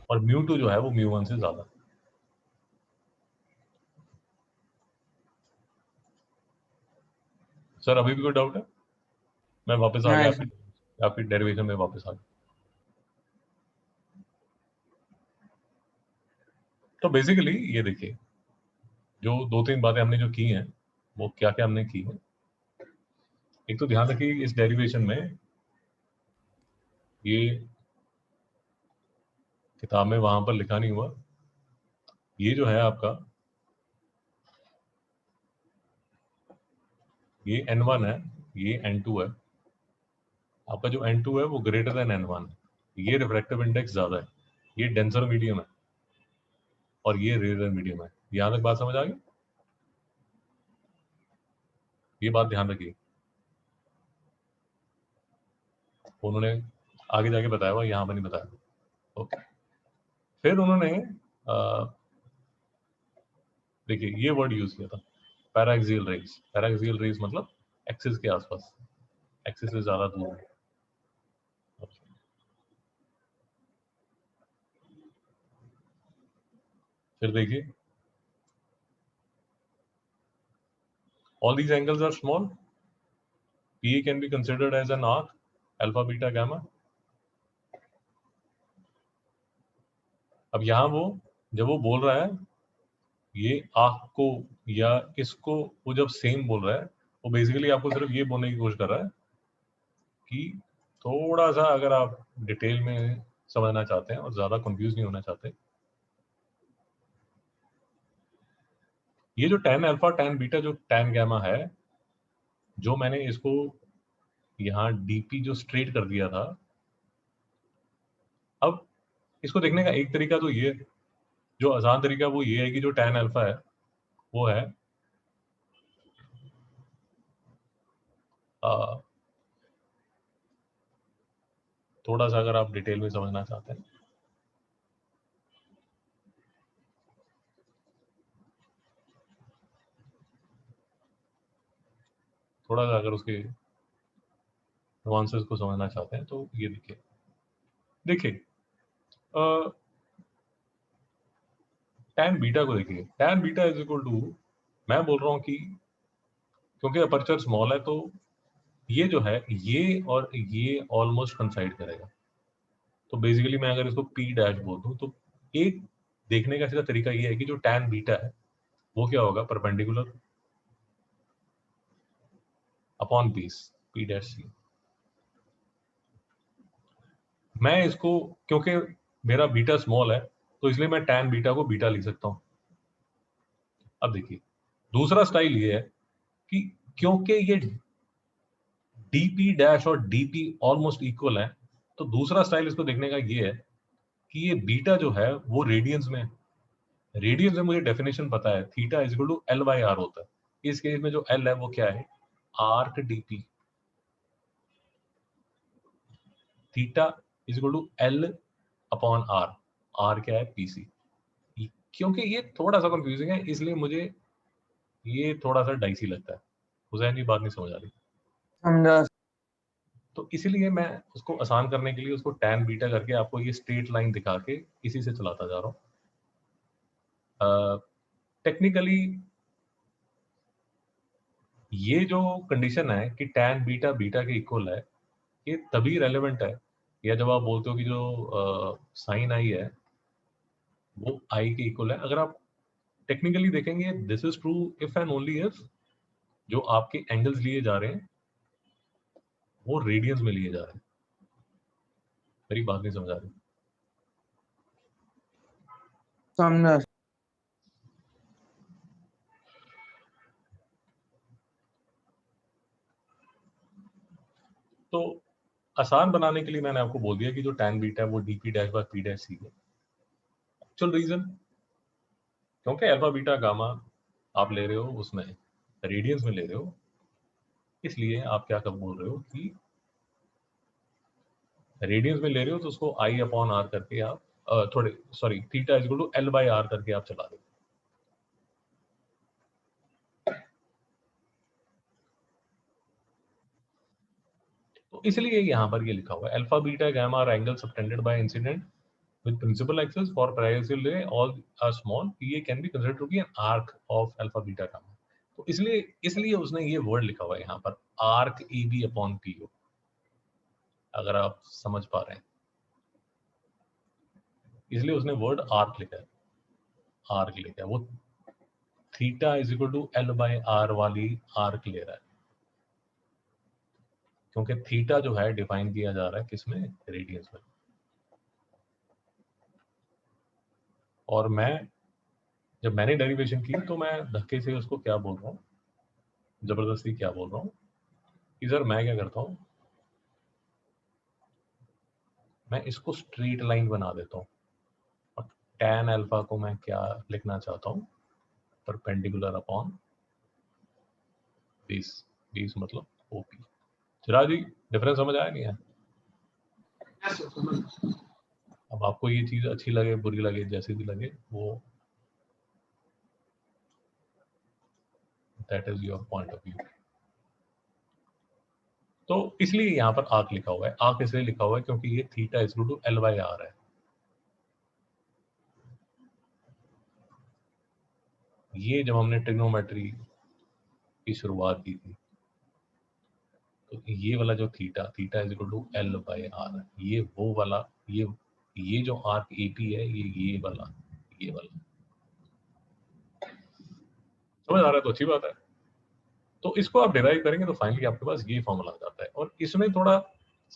और μ2 जो है वो μ1 से ज्यादा। सर अभी भी कोई डाउट है? मैं वापस आ गया नहीं आपकी डेरिवेशन में वापस आ गया। तो बेसिकली ये देखिए, जो 2-3 बातें हमने जो की हैं वो क्या क्या हमने की है। एक तो ध्यान रखिए इस डेरिवेशन में, ये किताब में वहां पर लिखा नहीं हुआ, ये जो है आपका, ये n1 है, ये n2 है। आपका जो n2 है वो ग्रेटर देन n1 है, ये रिफ्रैक्टिव इंडेक्स ज्यादा है, ये डेंसर मीडियम है, और ये रेयर मीडियम है। यहां तक बात समझ आ गई? ये बात ध्यान रखिए, उन्होंने आगे जाके बताया हुआ, यहाँ पर नहीं बताया। ओके, फिर उन्होंने देखिए ये वर्ड यूज किया था, पैराक्सियल रेज। पैराक्सियल रेज मतलब एक्सिस के आसपास, एक्सिस से ज्यादा दूर है। फिर देखिए, all these angles are small, PA can be considered as an arc, alpha, beta, gamma। अब यहां वो जब वो बोल रहा है ये आर्क को या इसको, वो जब सेम बोल रहा है, वो बेसिकली आपको सिर्फ ये बोलने की कोशिश कर रहा है कि थोड़ा सा अगर आप डिटेल में समझना चाहते हैं और ज्यादा कंफ्यूज नहीं होना चाहते, ये जो tan अल्फा tan बीटा जो tan गामा है, जो मैंने इसको यहाँ dp जो स्ट्रेट कर दिया था, अब इसको देखने का एक तरीका तो ये, जो आसान तरीका वो ये है कि जो tan अल्फा है वो है थोड़ा सा अगर आप डिटेल में समझना चाहते हैं, थोड़ा सा अगर उसके नुआंसेस को समझना चाहते हैं, तो ये देखिए, देखिए tan बीटा को देखिए, tan beta is equal to, मैं बोल रहा हूँ कि क्योंकि अपर्चर स्मॉल है, तो ये जो है ये और ये ऑलमोस्ट कंसाइड करेगा। तो बेसिकली मैं अगर इसको p डैश बोल दूं, तो एक देखने का इसका तरीका ये है कि जो tan बीटा है वो क्या होगा, perpendicular upon base p dash c। मैं इसको, क्योंकि मेरा बीटा स्मॉल है, तो इसलिए मैं tan बीटा को बीटा लिख सकता हूं। अब देखिए दूसरा स्टाइल ये है कि क्योंकि ये dp डैश और dp ऑलमोस्ट इक्वल है, तो दूसरा स्टाइल इसको देखने का ये है कि ये बीटा जो है वो रेडियंस में, रेडियंस में मुझे डेफिनेशन पता है, theta is equal to l by r होता है। इस केस में जो एल है वो क्या है, arc DP, theta is equal to l upon r, r क्या है पीसी। क्योंकि ये थोड़ा सा कंफ्यूजिंग है इसलिए मुझे ये थोड़ा सा डाइसी लगता है, हुसैन जी बात नहीं समझ आ रही, समझा। तो इसीलिए मैं उसको आसान करने के लिए उसको tan बीटा करके आपको ये स्ट्रेट लाइन दिखा के इसी से चलाता जा रहा हूँ। टेक्निकली ये जो कंडीशन है कि tan बीटा बीटा के इक्वल है, ये तभी रेलेवेंट है या जब आप बोलते हो कि जो साइन आई है वो आई के इक्वल है। अगर आप टेक्निकली देखेंगे this is true if and only if जो आपके एंगल्स लिए जा रहे हैं वो रेडियंस में लिए जा रहे हैं। मेरी बात नहीं समझ आ रही। समझा। तो आसान बनाने के लिए मैंने आपको बोल दिया कि जो tan बीटा है वो dp dash by p dash C है। एक्चुअल रीजन क्योंकि अल्फा बीटा गामा आप ले रहे हो उसमें रेडियंस में ले रहे हो, इसलिए आप क्या कब बोल रहे हो कि रेडियंस में ले रहे हो तो उसको आई अपॉन आर करके आप थोड़े sorry theta is equal to l by r करके आप चला दो। तो इसलिए यहाँ पर ये लिखा हुआ है alpha beta gamma R angle subtended bye incident with principal axis for parallel ray all are small, PA can be considered to be an arc of alpha beta gamma। तो इसलिए उसने ये वर्ड लिखा हुआ है यहाँ पर arc AB upon PO, अगर आप समझ पा रहे हैं, इसलिए उसने वर्ड आर्क लिखा है, आर्क लिखा है। वो theta is equal to l by r वाली आर्क ले रहा है, क्योंकि थीटा जो है डिफाइन किया जा रहा है किसमें, रेडियंस में। और जब मैंने डेरिवेशन की तो मैं धक्के से उसको क्या बोल रहा हूँ, जबरदस्ती क्या बोल रहा हूँ कि सर मैं क्या करता हूँ, मैं इसको स्ट्रेट लाइन बना देता हूँ और tan अल्फा को मैं क्या लिखना चाहता हूँ, परपेंडिकुलर अपॉन बेस, बेस मतलब ओपी। चिराग जी डिफरेंस समझ आया नहीं है? Yes, sir, समझ। अब आपको ये चीज अच्छी लगे बुरी लगे जैसी भी लगे वो that is your point of view. तो इसलिए यहाँ पर आर्क लिखा हुआ है। आर्क इसलिए लिखा हुआ है क्योंकि ये theta is equal to l by r है। ये जब हमने ट्रिग्नोमेट्री की शुरुआत की थी तो ये वाला जो theta is equal to l by r, ये वो वाला ये जो आर्क एपी है ये वाला समझ आ रहा है? तो अच्छी बात है। तो इसको आप डिराइव करेंगे तो फाइनली आपके पास ये फॉर्मूला आ जाता है। और इसमें थोड़ा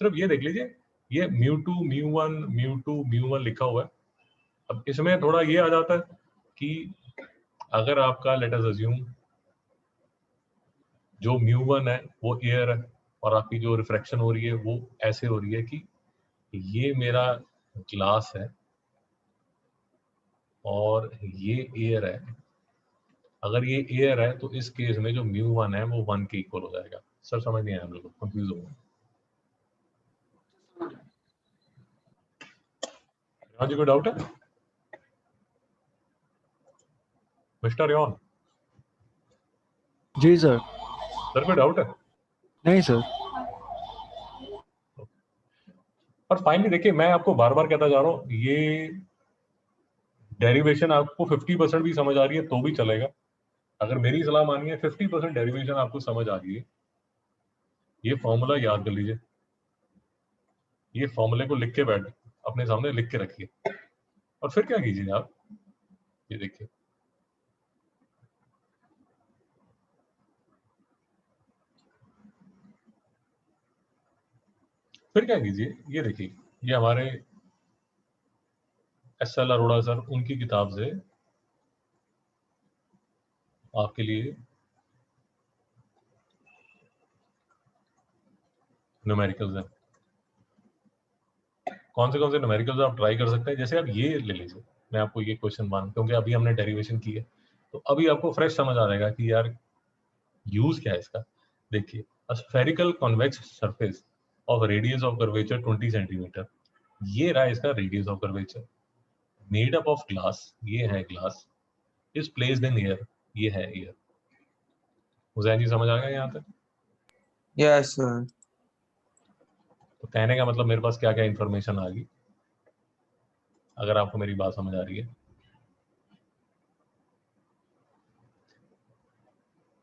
सिर्फ ये देख लीजिए, ये μ2 μ1 लिखा हुआ है। अब इसमें थोड़ा ये आ जाता है कि अगर आपका लेट अस अज्यूम जो μ1 है वो एयर है और आपकी जो रिफ्रैक्शन हो रही है वो ऐसे हो रही है कि ये मेरा ग्लास है और ये एयर है। अगर ये एयर है तो इस केस में जो μ1 है वो 1 के इक्वल हो जाएगा। सर समझ नहीं आया, हम लोग कंफ्यूज हो गए। हाँ जी, कोई डाउट है मिस्टर यॉन? जी सर। सर कोई डाउट है? नहीं सर। और फाइनली देखिए मैं आपको बार बार कहता जा रहा हूँ, ये डेरिवेशन आपको 50% भी समझ आ रही है तो भी चलेगा। अगर मेरी सलाह मानिए 50% डेरिवेशन आपको समझ आ रही है, ये फॉर्मूला याद कर लीजिए, ये फॉर्मूले को लिख के बैठ अपने सामने लिख के रखिए और फिर क्या कीजिए आप, ये देखिए फिर क्या कीजिए, ये देखिए ये हमारे एस.एल. अरोड़ा सर उनकी किताब से आपके लिए न्यूमेरिकल्स हैं। कौन से न्यूमेरिकल्स आप ट्राई कर सकते हैं, जैसे आप ये ले लीजिए, मैं आपको ये क्वेश्चन मान, क्योंकि अभी हमने डेरिवेशन की है तो अभी आपको फ्रेश समझ आ जाएगा कि यार यूज क्या है इसका। देखिए, a spherical convex surface of radius of curvature 20 centimeter ये रहा इसका radius of curvature, made up of glass, ये है glass, is placed in air, ये है एयर। हुसैन जी समझ आ गया यहाँ तक? Yes sir. तो कहने का मतलब मेरे पास क्या क्या इंफॉर्मेशन आ गई, अगर आपको मेरी बात समझ आ रही है।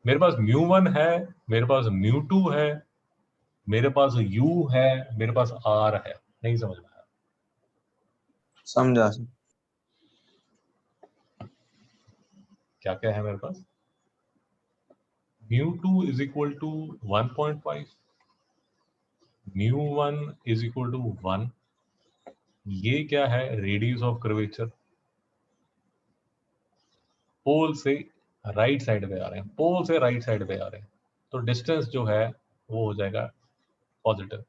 मेरे पास μ1 है, मेरे पास μ2 है, मेरे पास u है, मेरे पास r है। नहीं समझ में आया? समझा सर। क्या क्या है मेरे पास? μ2 is equal to 1.5, μ1 is equal to 1। ये क्या है? Radius of curvature. पोल से राइट साइड पे आ रहे हैं, पोल से राइट साइड पे आ रहे हैं, तो डिस्टेंस जो है वो हो जाएगा positive.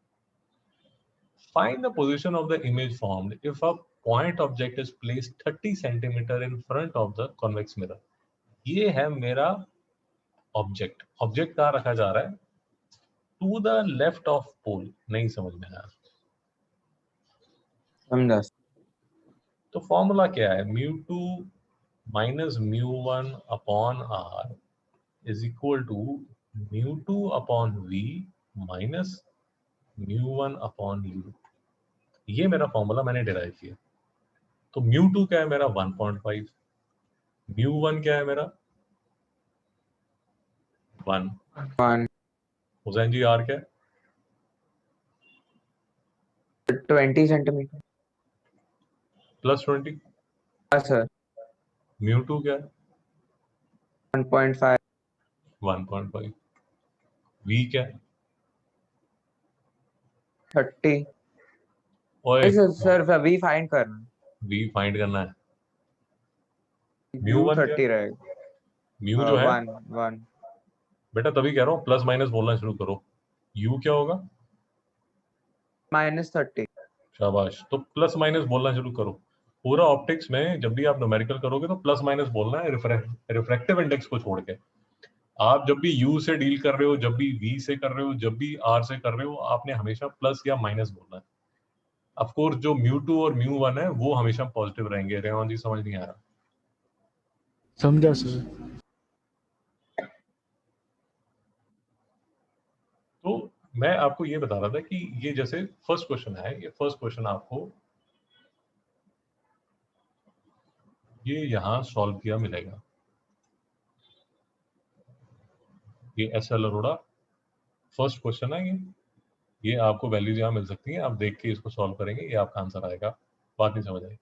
Find the position of the image formed if a point object is placed 30 centimetre in front of the convex mirror. ये है मेरा ऑब्जेक्ट। ऑब्जेक्ट कहाँ रखा जा रहा है? टू द लेफ्ट ऑफ पोल। नहीं समझ में आया? समझा। तो फॉर्मूला क्या है? μ2 minus μ1 upon r is equal to μ2 upon v minus μ1 upon u। ये मेरा फॉर्मूला मैंने डिराइव किया। तो μ2 क्या है मेरा? 1.5। μ1 क्या है मेरा? 1। 1 हुसैन जी r क्या है? 20 सेंटीमीटर। प्लस 20। हाँ सर। μ2 क्या है? 1.5। 1.5। v क्या है? 30। ओए सर अभी फाइंड करना। v फाइंड करना है। u μ1 क्या 30 है? रहेगा। म्यू जो है 1 बेटा, तभी कह रहा हूँ प्लस माइनस बोलना शुरू करो। यू क्या होगा? -30। शाबाश। तो प्लस माइनस बोलना शुरू करो। पूरा ऑप्टिक्स में जब भी आप न्यूमेरिकल करोगे तो प्लस माइनस बोलना है, रिफ्रैक्टिव इंडेक्स को छोड़ के। आप जब भी यू से डील कर रहे हो, जब भी वी से कर रहे हो, जब भी आर से कर रहे हो, आपने हमेशा प्लस या माइनस बोलना है। ऑफ कोर्स जो μ2 और μ1 है वो हमेशा पॉजिटिव रहेंगे। रेवान जी समझ नहीं आ रहा? समझा सर। तो मैं आपको ये बता रहा था कि ये जैसे फर्स्ट क्वेश्चन है, ये फर्स्ट क्वेश्चन आपको ये यहां सॉल्व किया मिलेगा। ये एसएल अरोड़ा फर्स्ट क्वेश्चन है। ये आपको वैल्यूज यहाँ मिल सकती हैं, आप देख के इसको सॉल्व करेंगे, ये आपका आंसर आएगा। बात नहीं समझ आई?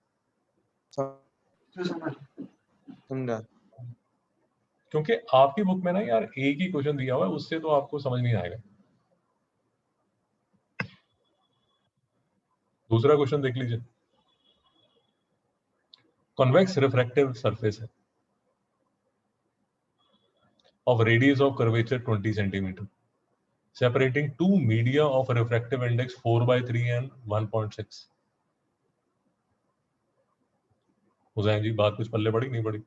समझा। क्योंकि आपकी बुक में ना यार एक ही क्वेश्चन दिया हुआ है, उससे तो आपको समझ नहीं आएगा। दूसरा क्वेश्चन देख लीजिए। कॉन्वेक्स रिफ्रैक्टिव सरफेस है of radius of curvature 20 centimeter, separating two media of refractive index 4/3 and 1.6. Hussain जी बात कुछ पल्ले पड़ी नहीं पड़ी?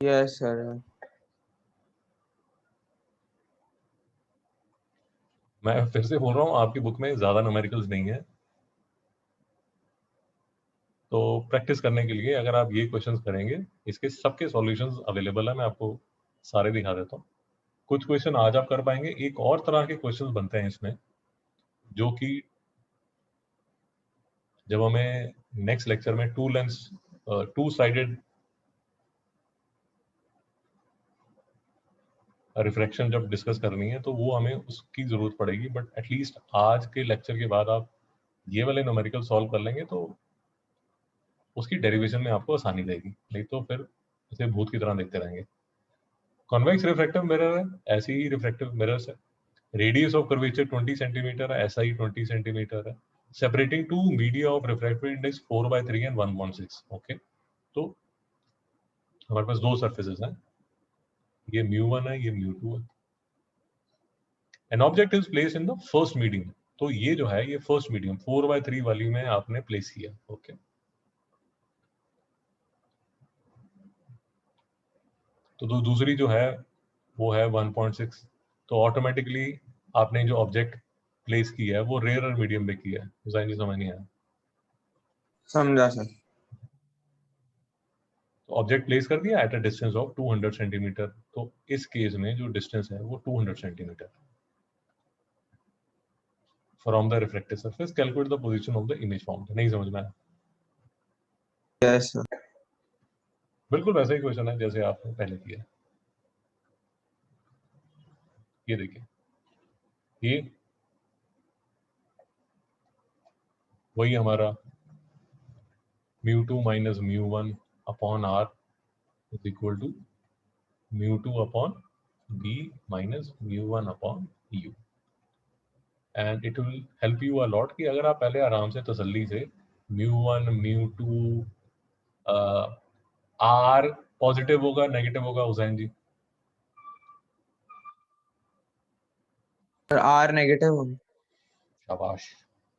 Yes sir. मैं फिर से बोल रहा हूँ, आपकी बुक में ज्यादा न्यूमेरिकल्स नहीं है, तो प्रैक्टिस करने के लिए अगर आप ये क्वेश्चंस करेंगे, इसके सबके सॉल्यूशंस अवेलेबल है, मैं आपको सारे दिखा देता हूँ। कुछ क्वेश्चन आज आप कर पाएंगे, एक और तरह के क्वेश्चंस बनते हैं इसमें, जो कि जब हमें नेक्स्ट लेक्चर में टू साइडेड रिफ्रैक्शन जब डिस्कस करनी है तो वो हमें उसकी जरूरत पड़ेगी। बट एटलीस्ट आज के लेक्चर के बाद आप ये वाले न्यूमेरिकल सॉल्व कर लेंगे तो उसकी डेरिवेशन में आपको आसानी रहेगी, नहीं तो फिर इसे भूत की तरह देखते रहेंगे। कॉन्वेक्स रिफ्रैक्टिव मिरर है, ऐसी ही रिफ्रैक्टिव मिरर्स है। रेडियस ऑफ कर्वेचर 20 सेंटीमीटर है, ऐसा ही 20 सेंटीमीटर है। Separating two media of refractive index 4/3 and 1.6। Okay, तो हमारे पास दो सर्फेसेस हैं, ये μ1 है, ये μ2 है। An object is place in the first medium. तो ये जो है ये फर्स्ट मीडियम 4/3 वाली में आपने प्लेस किया। ओके, तो दूसरी जो है वो है 1.6। तो ऑटोमेटिकली आपने जो ऑब्जेक्ट प्लेस किया है वो रेयर मीडियम पे किया है, हुसैन जी समझ नहीं आया। समझा सर। तो ऑब्जेक्ट प्लेस कर दिया eight a distance of 200 centimetre, तो इस केस में जो डिस्टेंस है वो 200 centimetre from the reflected surface, calculate the position of the image form. नहीं समझ में आया? Yes sir. बिल्कुल वैसा ही क्वेश्चन है जैसे आपने पहले किया। ये देखिए, ये वही हमारा μ2 minus μ1 upon r is equal to μ2 upon b minus μ1 upon u। And it will help you a lot कि अगर आप पहले आराम से तसल्ली से μ1 μ2 r पॉजिटिव होगा नेगेटिव होगा हुसैन जी? सर आर नेगेटिव होगा। शाबाश।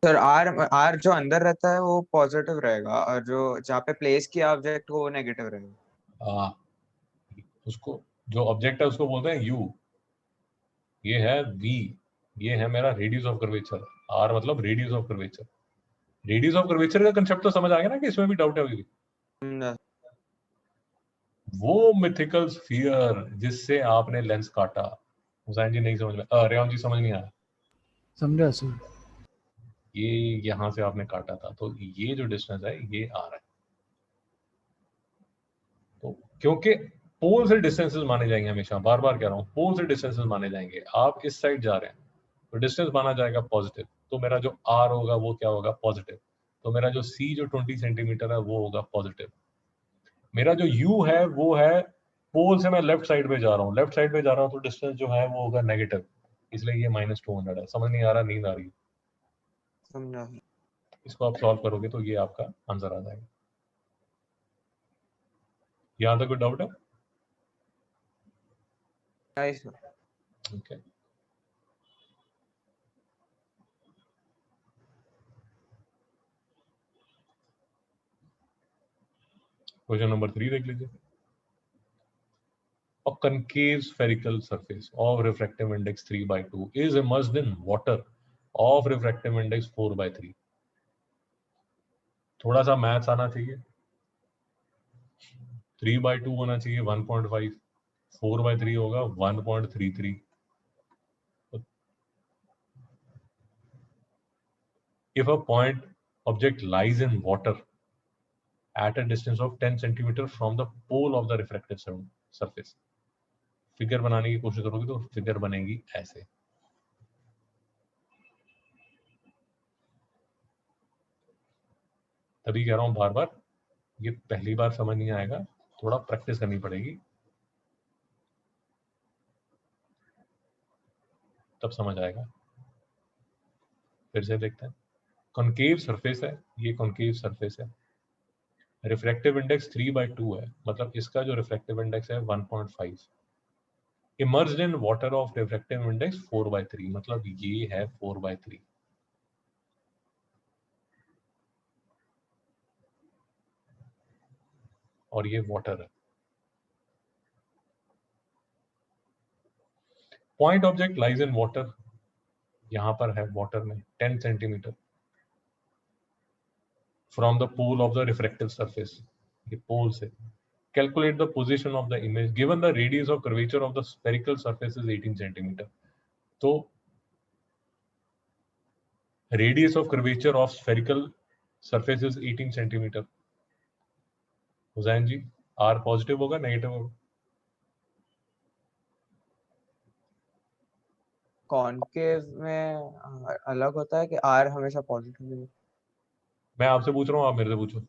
सर आर आर जो अंदर रहता है वो पॉजिटिव रहेगा और जो जहाँ पे प्लेस किया ऑब्जेक्ट वो नेगेटिव रहेगा। उसको जो ऑब्जेक्ट है उसको बोलते हैं u, ये है v, ये है मेरा रेडियस ऑफ कर्वेचर। r मतलब radius of curvature. Radius of curvature का कंसेप्ट तो समझ आ गया ना कि इसमें भी डाउट है अभी भी? समझा। वो मिथिकल स्फीयर जिससे आपने लेंस काटा, हुसैन जी नहीं समझ में, रेयान जी समझ नहीं आया? समझा सर। ये यहां से आपने काटा था, तो ये जो डिस्टेंस है ये आ रहा है। तो क्योंकि पोल से डिस्टेंसेस माने जाएंगे हमेशा, बार बार कह रहा हूँ, पोल से डिस्टेंसेस माने जाएंगे। आप इस साइड जा रहे हैं तो डिस्टेंस माना जाएगा पॉजिटिव, तो मेरा जो r होगा वो क्या होगा? पॉजिटिव। तो मेरा जो c जो 20 सेंटीमीटर है वो होगा पॉजिटिव। मेरा जो u है वो है पोल से मैं लेफ्ट साइड पे जा रहा हूँ, लेफ्ट साइड पे जा रहा हूँ तो डिस्टेंस जो है वो होगा नेगेटिव, इसलिए ये -200 है। समझ नहीं आ रहा? नींद आ रही है? समझा। इसको आप सॉल्व करोगे तो ये आपका आंसर आ जाएगा। यहाँ तक कोई डाउट है? Nice sir. Okay, question number 3 देख लीजिए। A concave spherical surface of refractive index 3/2 is immersed in water of refractive index 4/3। थोड़ा सा मैथ्स आना चाहिए। 3/2 होना चाहिए 1.5, 4/3 होगा 1.33। If a point object lies in water at a distance of 10 centimeter from the pole of the refractive surface, figure बनाने की कोशिश करोगे तो फिगर बनेगी ऐसे। तभी कह रहा हूं बार बार, ये पहली बार समझ नहीं आएगा, थोड़ा प्रैक्टिस करनी पड़ेगी तब समझ आएगा। फिर से देखते हैं। कॉन्केव सरफेस है, ये कॉन्केव सरफेस है, रिफ्रैक्टिव इंडेक्स 3/2 है, मतलब इसका जो रिफ्रैक्टिव इंडेक्स है 1.5। Emerged in water of refractive index 4/3, मतलब ये है 4/3। और ये वाटर है। Point object lies in water, यहां पर है वाटर में 10 centimetre from the pole of the refractive surface, ये पोल से। Calculate the position of the image given the radius of curvature of the spherical surface is 18 centimetre. तो radius of curvature of spherical surface is 18 centimetre. Hussain ji, R positive होगा negative होगा? Concave में अलग होता है कि आर हमेशा पॉजिटिव है। मैं आपसे पूछ रहा हूँ, आप मेरे से पूछो।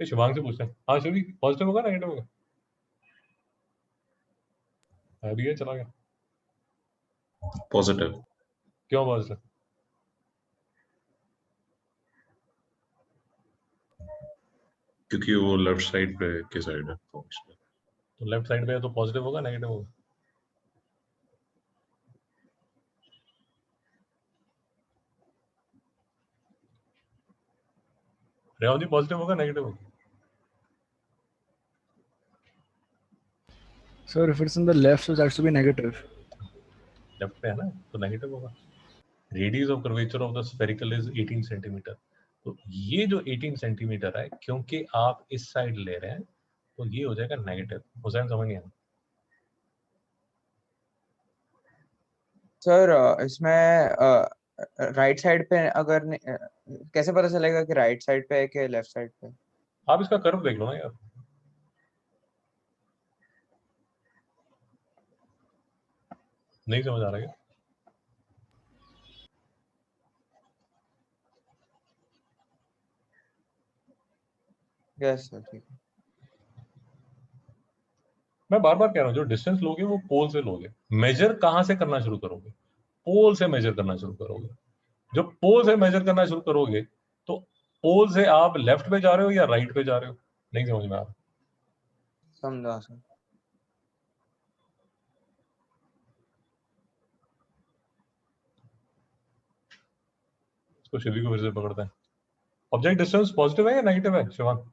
ये शिवांग से पूछते हैं। हाँ शिवी, पॉजिटिव होगा नेगेटिव होगा? अभी ये चला गया। पॉजिटिव। क्यों पॉजिटिव? क्योंकि वो लेफ्ट साइड पे के साइड है, तो इसलिए। तो लेफ्ट साइड पे है तो पॉजिटिव होगा नेगेटिव होगा? रेवान जी, पॉजिटिव होगा नेगेटिव होगा? Sir, if it's in the left, so that should be negative. Left पे है ना, तो नेगेटिव होगा। Radius of curvature of the spherical is 18 centimetre. तो ये जो 18 सेंटीमीटर है, क्योंकि आप इस साइड ले रहे हैं तो ये हो जाएगा नेगेटिव। हुसैन समझ नहीं आया? सर इसमें राइट साइड पे अगर कैसे पता चलेगा कि राइट साइड पे है कि लेफ्ट साइड पे? आप इसका कर्व देख लो ना यार। नहीं समझ आ रहा है? यस सर, ठीक है। मैं बार बार कह रहा हूँ, जो डिस्टेंस लोगे वो पोल से लोगे। मेजर कहाँ से करना शुरू करोगे? पोल से मेजर करना शुरू करोगे। जब पोल से मेजर करना शुरू करोगे तो पोल से आप लेफ्ट पे जा रहे हो या राइट पे जा रहे हो? नहीं समझ में आ रहा? समझा सर। इसको शिवी को फिर से पकड़ते हैं। ऑब्जेक्ट डिस्टेंस पॉजिटिव है या नेगेटिव है शिवान?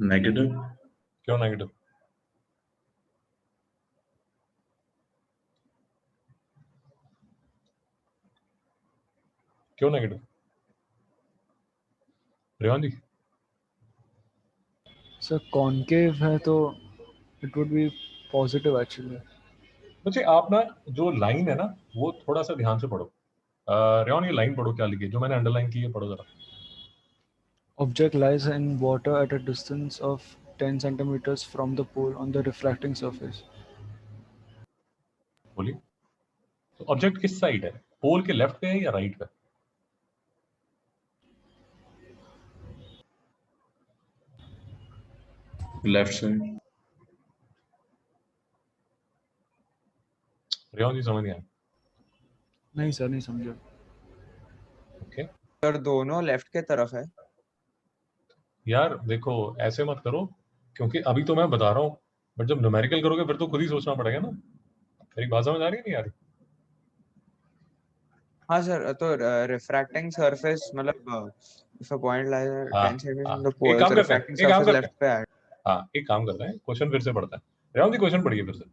Negative. क्यों नेगेटिव? क्यों नेगेटिव? रेहान जी, सर कॉन्केव है तो it would be positive actually. बच्चे आप ना जो लाइन है ना वो थोड़ा सा ध्यान से पढ़ो। रेहान ये लाइन पढ़ो, क्या लिखी है जो मैंने अंडरलाइन की है, पढ़ो जरा। Object lies in water at a distance of 10 centimeters from the pole on the refracting surface. बोलिए। तो ऑब्जेक्ट किस साइड है? पोल के लेफ्ट पे है या राइट पे? Left side. रेहान जी समझ नहीं आया? नहीं सर, नहीं समझा। ओके सर दोनों लेफ्ट के तरफ है। यार देखो, ऐसे मत करो, क्योंकि अभी तो मैं बता रहा हूँ, बट जब न्यूमेरिकल करोगे फिर तो खुद ही सोचना पड़ेगा ना। मेरी बात समझ आ रही है नहीं आ रही? हाँ सर, तो रिफ्रैक्टिंग सरफेस मतलब if a point lies हाँ 10 centimeters हाँ, from the एक pole, काम so करते हैं, refracting एक काम surface करते left पे है। हैं, हाँ एक काम करते हैं, क्वेश्चन फिर से पढ़ते हैं। रेहान जी क्वेश्चन पढ़िए फिर से।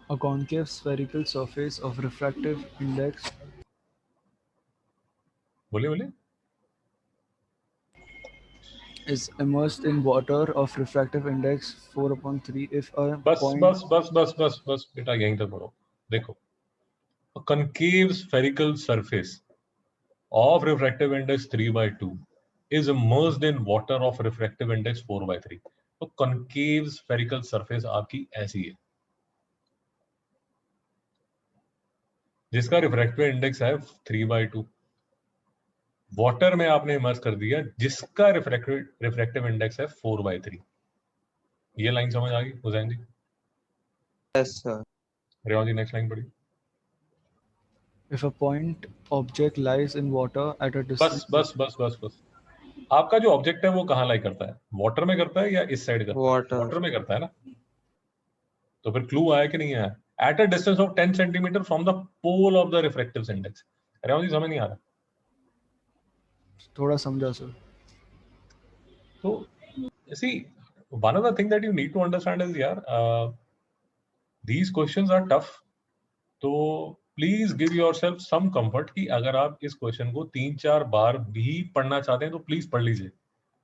A concave spherical surface of refractive index बोलिए बोलिए। is immersed in water of refractive index 4/3 if a बस point बस बस बस बस बस बेटा यहीं तक पढ़ो। देखो, concave spherical surface of refractive index 3/2 is immersed in water of refractive index 4/3। तो concave spherical surface आपकी ऐसी है जिसका रिफ्रैक्टिव इंडेक्स है 3/2। वाटर में आपने इमर्स कर दिया जिसका रिफ्रैक्टिव इंडेक्स है 4/3। ये लाइन समझ आ गई Hussain ji? Yes sir. Rewan ji next line पढ़िए। if a point object lies in water at a बस distance बस बस बस बस आपका जो ऑब्जेक्ट है वो कहाँ लाई करता है? वाटर में करता है या इस साइड करता है? वाटर। वाटर में करता है ना। तो फिर क्लू आया कि नहीं आया? At a distance of 10 centimetre from the pole of the refractive index. Rewan ji समझ नहीं आ रहा? थोड़ा समझा सर। तो see, one of the thing that you need to understand is यार these questions are tough। तो please give yourself some comfort कि अगर आप इस क्वेश्चन को 3-4 बार भी पढ़ना चाहते हैं तो प्लीज पढ़ लीजिए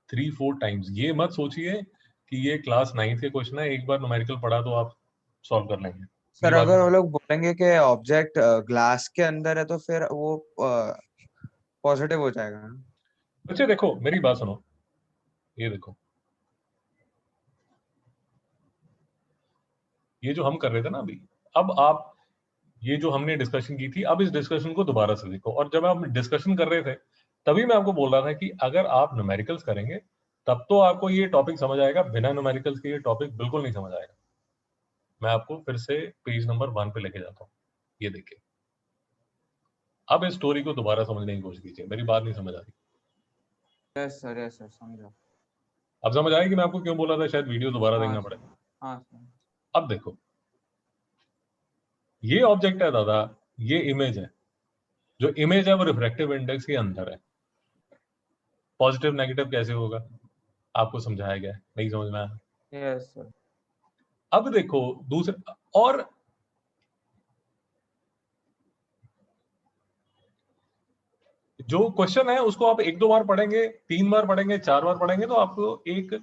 3-4 टाइम्स। ये मत सोचिए कि ये क्लास 9th के क्वेश्चन है, एक बार न्यूमेरिकल पढ़ा तो आप सॉल्व कर लेंगे। सर मेरी बात अगर वो समझ? लोग बोलेंगे कि ऑब्जेक्ट ग्लास के अंदर है तो फिर वो पॉजिटिव हो जाएगा ना? बच्चे देखो मेरी बात सुनो, ये देखो, ये जो हम कर रहे थे ना अभी, अब आप ये जो हमने डिस्कशन की थी, अब इस डिस्कशन को दोबारा से देखो। और जब आप डिस्कशन कर रहे थे तभी मैं आपको बोल रहा था कि अगर आप न्यूमेरिकल्स करेंगे तब तो आपको ये टॉपिक समझ आएगा, बिना न्यूमेरिकल्स के ये टॉपिक बिल्कुल नहीं समझ आएगा। मैं आपको फिर से पेज नंबर 1 पे लेके जाता हूँ। ये देखिए, अब इस स्टोरी को दोबारा समझने की कोशिश कीजिए। मेरी बात नहीं समझ आ रही? यस सर समझा। अब समझ आया कि मैं आपको क्यों बोला था शायद वीडियो दोबारा देखना पड़े? हाँ सर। अब देखो, ये ऑब्जेक्ट है दादा, ये इमेज है। जो इमेज है वो रिफ्रैक्टिव इंडेक्स के अंदर है। पॉजिटिव नेगेटिव कैसे होगा आपको समझाया गया है, नहीं समझ में आया? Yes sir. अब देखो दूसरा, और जो क्वेश्चन है उसको आप 1-2 बार पढ़ेंगे, 3 बार पढ़ेंगे, 4 बार पढ़ेंगे तो आपको एक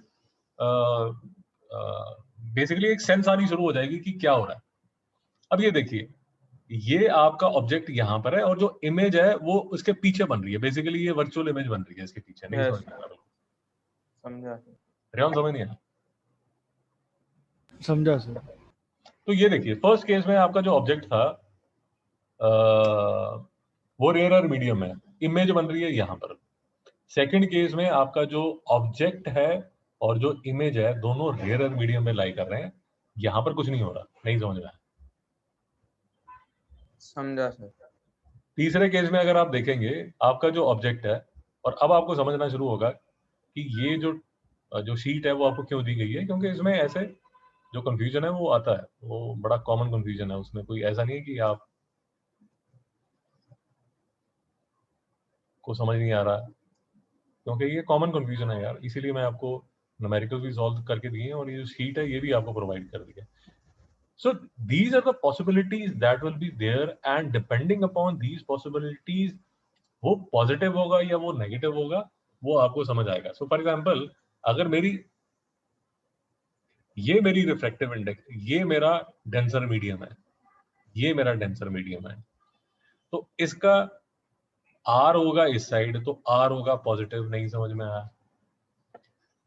बेसिकली एक सेंस आनी शुरू हो जाएगी कि क्या हो रहा है। अब ये देखिए, ये आपका ऑब्जेक्ट यहाँ पर है और जो इमेज है वो उसके पीछे बन रही है। बेसिकली ये वर्चुअल इमेज बन रही है इसके पीछे, नहीं Yes. समझ में आ रहा? समझा सर। रेहान समझ नहीं आया? समझा सर। तो ये देखिए, फर्स्ट केस में आपका जो ऑब्जेक्ट था वो रेयर और मीडियम है, इमेज बन रही है यहाँ पर। सेकंड केस में आपका जो ऑब्जेक्ट है और जो इमेज है दोनों रेयर और मीडियम में लाई कर रहे हैं, यहाँ पर कुछ नहीं हो रहा, नहीं समझ में आया? समझा सर। तीसरे केस में अगर आप देखेंगे, आपका जो ऑब्जेक्ट है, और अब आपको समझना शुरू होगा कि ये जो शीट है वो आपको क्यों दी गई है, क्योंकि इसमें ऐसे जो कंफ्यूजन है वो आता है, वो बड़ा कॉमन कंफ्यूजन है, उसमें कोई ऐसा नहीं है कि आप को समझ नहीं आ रहा है, क्योंकि ये कॉमन कंफ्यूजन है यार, इसीलिए मैं आपको न्यूमेरिकल भी सॉल्व करके दिए हैं और ये जो शीट है ये भी आपको प्रोवाइड कर दी है। So these are the possibilities that will be there, and depending upon these possibilities, वो पॉजिटिव होगा या वो नेगेटिव होगा वो आपको समझ आएगा। सो फॉर एग्जांपल, अगर ये मेरी रिफ्रैक्टिव इंडेक्स, ये मेरा डेंसर मीडियम है, ये मेरा डेंसर मीडियम है, तो इसका आर होगा इस साइड, तो आर होगा पॉजिटिव, नहीं समझ में आया?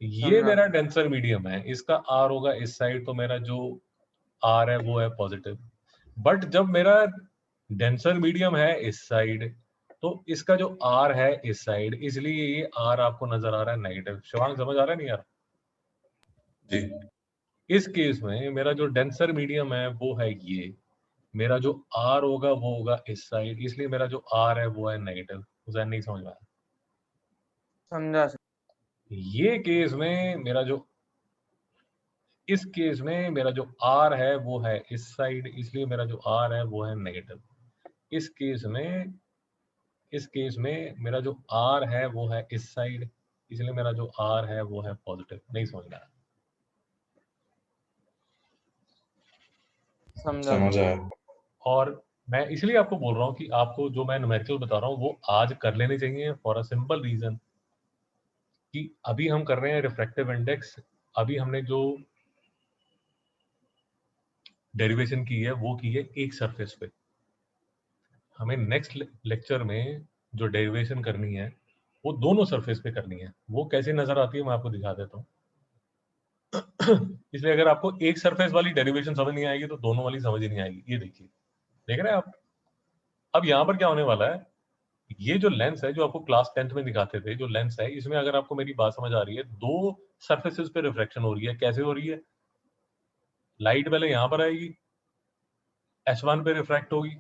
ये समझा। मेरा डेंसर मीडियम है, इसका आर होगा इस साइड, तो मेरा जो आर है वो है पॉजिटिव। बट जब मेरा डेंसर मीडियम है इस साइड, तो इसका जो आर है इस साइड, इसलिए ये आर आपको नजर आ रहा है नेगेटिव। शिवांग समझ आ रहा है नहीं यार? जी। इस केस में मेरा जो डेंसर मीडियम है वो है ये, मेरा जो आर होगा वो होगा इस साइड, इसलिए मेरा जो आर है वो है नेगेटिव। उसे नहीं समझ में आया? समझा सर। ये केस में मेरा जो, इस केस में मेरा जो आर है वो है इस साइड, इसलिए मेरा जो आर है वो है नेगेटिव। इस केस में मेरा जो आर है वो है इस साइड, इसलिए मेरा जो आर है वो है पॉजिटिव। नहीं समझ में आया? समझा। समझ आया। और मैं इसलिए आपको बोल रहा हूँ कि आपको जो मैं न्यूमेरिकल बता रहा हूँ वो आज कर लेने चाहिए, फॉर अ सिंपल रीजन कि अभी हम कर रहे हैं रिफ्रैक्टिव इंडेक्स। अभी हमने जो डेरिवेशन की है वो की है एक सरफेस पे। हमें नेक्स्ट लेक्चर में जो डेरिवेशन करनी है वो दोनों सरफेस पे करनी है। वो कैसे नजर आती है मैं आपको दिखा देता हूँ। इसलिए अगर आपको एक सरफेस वाली डेरिवेशन समझ नहीं आएगी तो दोनों वाली समझ ही नहीं आएगी। ये देखिए, देख रहे हैं आप? अब यहाँ पर क्या होने वाला है, ये जो लेंस है जो आपको क्लास 10th में दिखाते थे, जो लेंस है, इसमें अगर आपको मेरी बात समझ आ रही है, दो सरफेसेस पे रिफ्लेक्शन हो रही है। कैसे हो रही है? लाइट पहले यहाँ पर आएगी, S1 पे रिफ्रैक्ट होगी,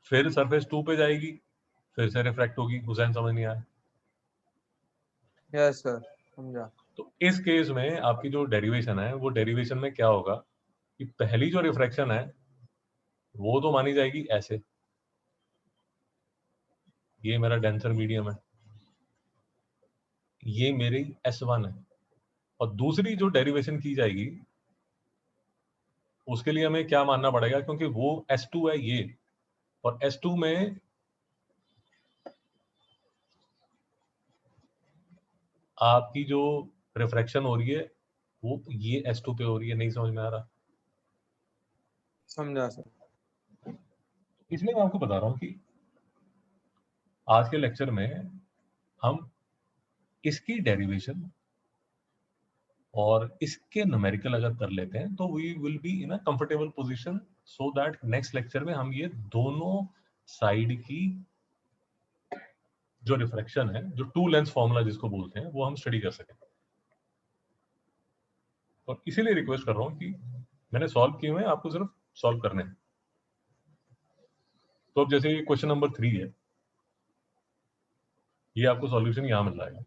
फिर सरफेस 2 पे जाएगी, फिर से रिफ्रैक्ट होगी। हुसैन समझ नहीं आया? यस सर, समझा। तो इस केस में आपकी जो डेरिवेशन है वो डेरिवेशन में क्या होगा कि पहली जो रिफ्रैक्शन है वो तो मानी जाएगी ऐसे, ये मेरा डेंसर मीडियम है, ये मेरी S1 है। और दूसरी जो डेरिवेशन की जाएगी उसके लिए हमें क्या मानना पड़ेगा, क्योंकि वो S2 है ये, और S2 में आपकी जो रिफ्रैक्शन हो रही है वो ये S2 पे हो रही है। नहीं समझ में आ रहा? समझा सर। इसलिए मैं आपको बता रहा हूँ कि आज के लेक्चर में हम इसकी डेरिवेशन और इसके न्यूमेरिकल अगर कर लेते हैं तो we will be in a comfortable position, so that next lecture में हम ये दोनों साइड की जो रिफ्रैक्शन है, जो टू लेंस फॉर्मूला जिसको बोलते हैं, वो हम स्टडी कर सकें। और इसीलिए रिक्वेस्ट कर रहा हूँ कि मैंने सॉल्व किए हुए हैं, आपको सिर्फ सॉल्व करने हैं। तो अब जैसे क्वेश्चन नंबर 3 है, ये आपको सॉल्यूशन यहां मिल जाएगा।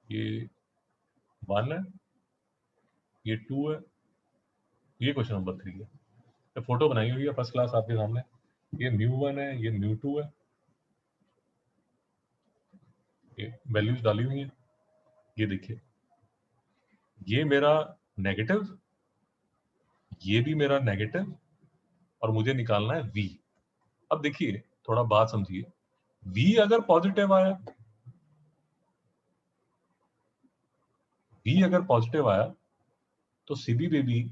ये 1 है, ये 2 है, ये क्वेश्चन नंबर 3 है। तो फोटो बनाई हुई है फर्स्ट क्लास आपके सामने। ये μ1 है, ये μ2 है, ये वैल्यूज डाली हुई है, ये देखिए, ये मेरा नेगेटिव, ये भी मेरा नेगेटिव, और मुझे निकालना है v। अब देखिए, थोड़ा बात समझिए, v अगर पॉजिटिव आया, v अगर पॉजिटिव आया तो सीधी बेबी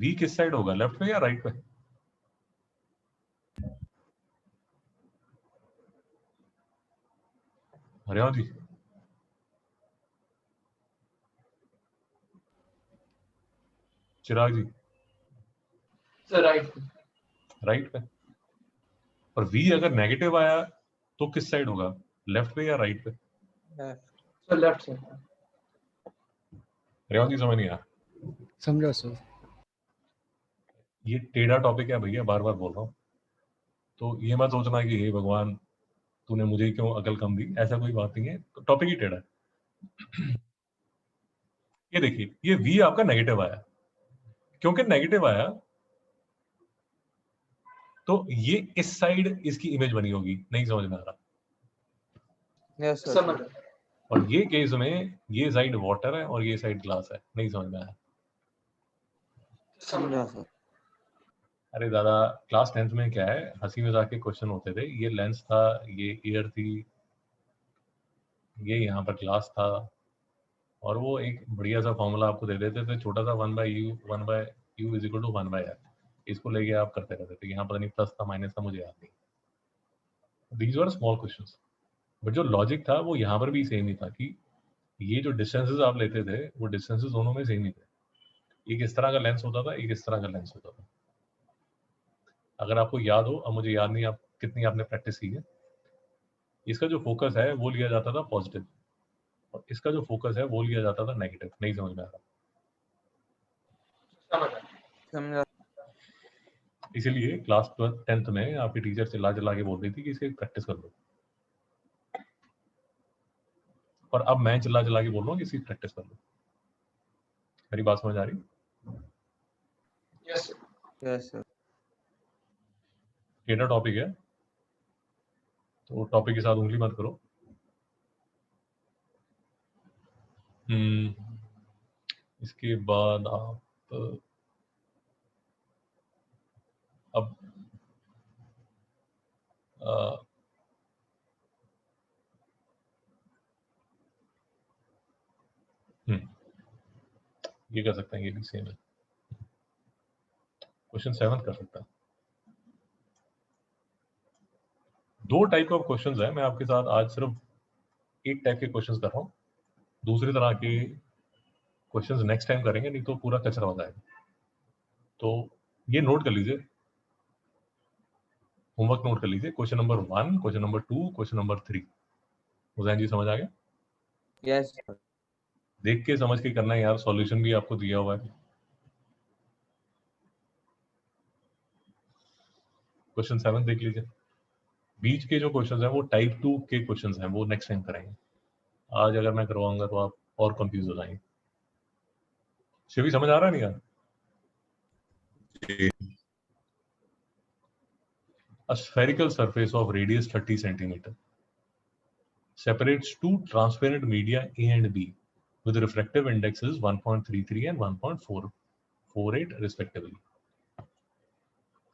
v किस साइड होगा, लेफ्ट पे या राइट पे? हरियाणा जी, चिराग जी, सर राइट। राइट पे। और v अगर नेगेटिव आया तो किस साइड होगा, लेफ्ट पे या राइट पे? Sir left side. Haryana ji समझ नहीं आया? समझा सर। ये टेढ़ा टॉपिक है भैया, बार बार बोल रहा हूँ, तो ये मत सोचना कि हे भगवान तूने मुझे क्यों अकल कम दी, ऐसा कोई बात नहीं है, टॉपिक ही टेढ़ा है। ये देखिए, ये v आपका नेगेटिव आया, क्योंकि नेगेटिव आया तो ये इस साइड इसकी इमेज बनी होगी, नहीं समझ में आ रहा? Yes sir. समझ। और ये केस में ये साइड वाटर है और ये साइड ग्लास है, नहीं समझ में आया? समझा सर। अरे दादा, क्लास 10th में क्या है, हंसी मजाक के क्वेश्चन होते थे, ये लेंस था, ये एयर थी, ये यहाँ पर ग्लास था, और वो एक बढ़िया सा फॉर्मूला आपको दे देते थे, छोटा सा 1/u is equal to 1/r, इसको लेके आप करते रहते थे। यहाँ पता नहीं प्लस था माइनस था, मुझे याद नहीं। These were small questions, but जो लॉजिक था वो यहाँ पर भी सेम ही था कि ये जो डिस्टेंसेस आप लेते थे वो डिस्टेंसेस दोनों में सेम ही थे। एक इस तरह का लेंस होता था, एक इस तरह का लेंस होता था। अगर आपको याद हो, अब मुझे याद नहीं आप कितनी आपने प्रैक्टिस की है, इसका जो फोकस है वो लिया जाता था पॉजिटिव, और इसका जो फोकस है वो लिया जाता था नेगेटिव। नहीं समझ में आ रहा? समझा। इसीलिए क्लास 10th में आपकी टीचर चिल्ला चिल्ला के बोल रही थी कि इसकी प्रैक्टिस कर लो, और अब मैं चिल्ला चिल्ला के बोल रहा हूँ कि इसकी प्रैक्टिस कर लो। मेरी बात समझ आ रही? Yes yes sir. टेढ़ा टॉपिक है, तो टॉपिक के साथ उंगली मत करो। इसके बाद आप अब ये कर सकते हैं, ये भी सेम है। क्वेश्चन 7 कर सकता है। दो टाइप ऑफ क्वेश्चंस है, मैं आपके साथ आज सिर्फ एक टाइप के क्वेश्चंस कर रहा हूँ, दूसरी तरह के क्वेश्चंस नेक्स्ट टाइम करेंगे, नहीं तो पूरा कचरा हो जाएगा। तो ये नोट कर लीजिए, होमवर्क नोट कर लीजिए। Question number 1, question number 2, question number 3। Hussain ji समझ आ गया? Yes sir. देख के समझ के करना है यार, सॉल्यूशन भी आपको दिया हुआ है। क्वेश्चन 7 देख लीजिए। बीच के जो क्वेश्चंस हैं वो टाइप 2 के क्वेश्चंस हैं, वो नेक्स्ट टाइम करेंगे। आज अगर मैं करवाऊंगा तो आप और कंफ्यूज हो जाएंगे। शिवी समझ आ रहा है नहीं यार? A spherical surface of radius 30 centimeter separates two transparent media A and B with refractive indexes 1.33 and 1.448 respectively.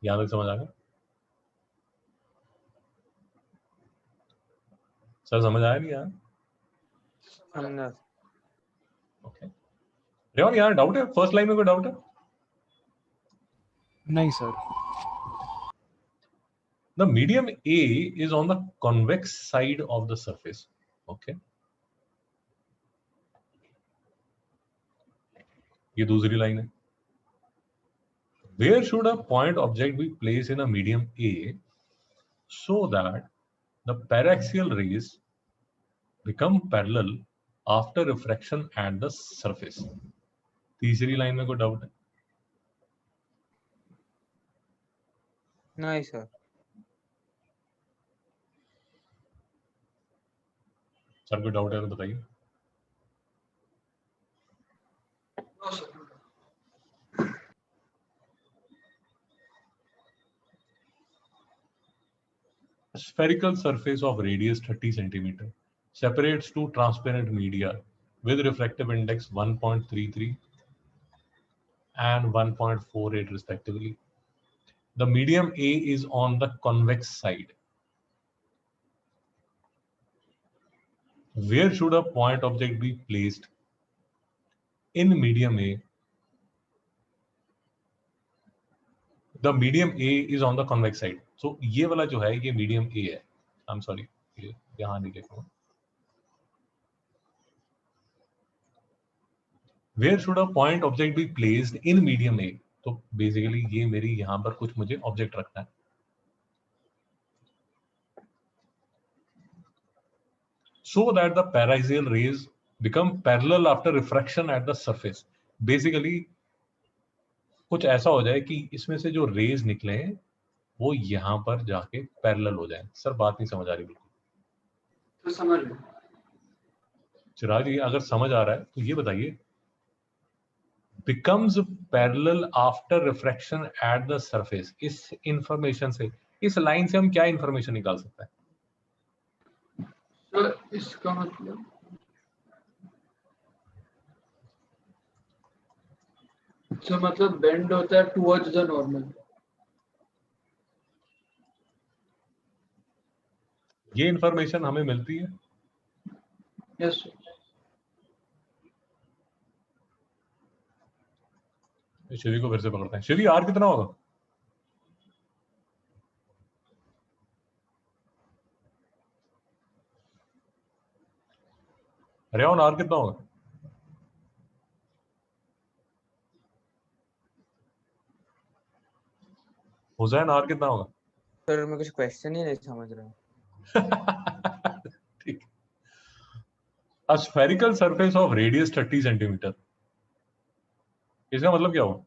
यहां तक समझ आ गया? सर समझ आया नहीं यार? समझा। ओके, रेवन यार डाउट है, फर्स्ट लाइन में कोई डाउट है? नहीं sir. The medium A is on the convex side of the surface. Okay. ये दूसरी लाइन है. Where should a point object be placed in a medium A so that the paraxial rays become parallel after refraction at the surface? तीसरी line में कोई doubt है? नहीं sir. Sir कोई doubt है तो बताइए. A spherical surface of radius 30 centimeter separates two transparent media with refractive index 1.33 and 1.48 respectively. The medium A is on the convex side. Where should a point object be placed in medium A? The medium A is on the convex side. So ये वाला जो है ये medium A है. I'm sorry, ये यहाँ नहीं लिखूंगा. Where should a point object be placed in medium A? तो basically ये मेरी यहाँ पर कुछ मुझे object रखना है. So that the paraxial rays become parallel after refraction at the surface. Basically कुछ ऐसा हो जाए कि इसमें से जो रेज निकले वो यहाँ पर जाके पैरेलल हो जाए. सर बात नहीं समझ आ रही बिल्कुल. तो समझ लो. चिराग जी अगर समझ आ रहा है तो ये बताइए, becomes parallel after refraction at the surface. इस इंफॉर्मेशन से, इस लाइन से हम क्या इंफॉर्मेशन निकाल सकते हैं? तो इसका मतलब मतलब बेंड होता है टुवर्ड्स द नॉर्मल. ये इंफॉर्मेशन हमें मिलती है. यस. शिवी को फिर से पकड़ते हैं. शिवी आर कितना होगा? रेयान आर कितना होगा? हुसैन आर कितना होगा? सर मैं कुछ क्वेश्चन ही नहीं समझ रहा हूँ. ठीक. A spherical surface of radius 30 centimetre. इसका मतलब क्या हुआ?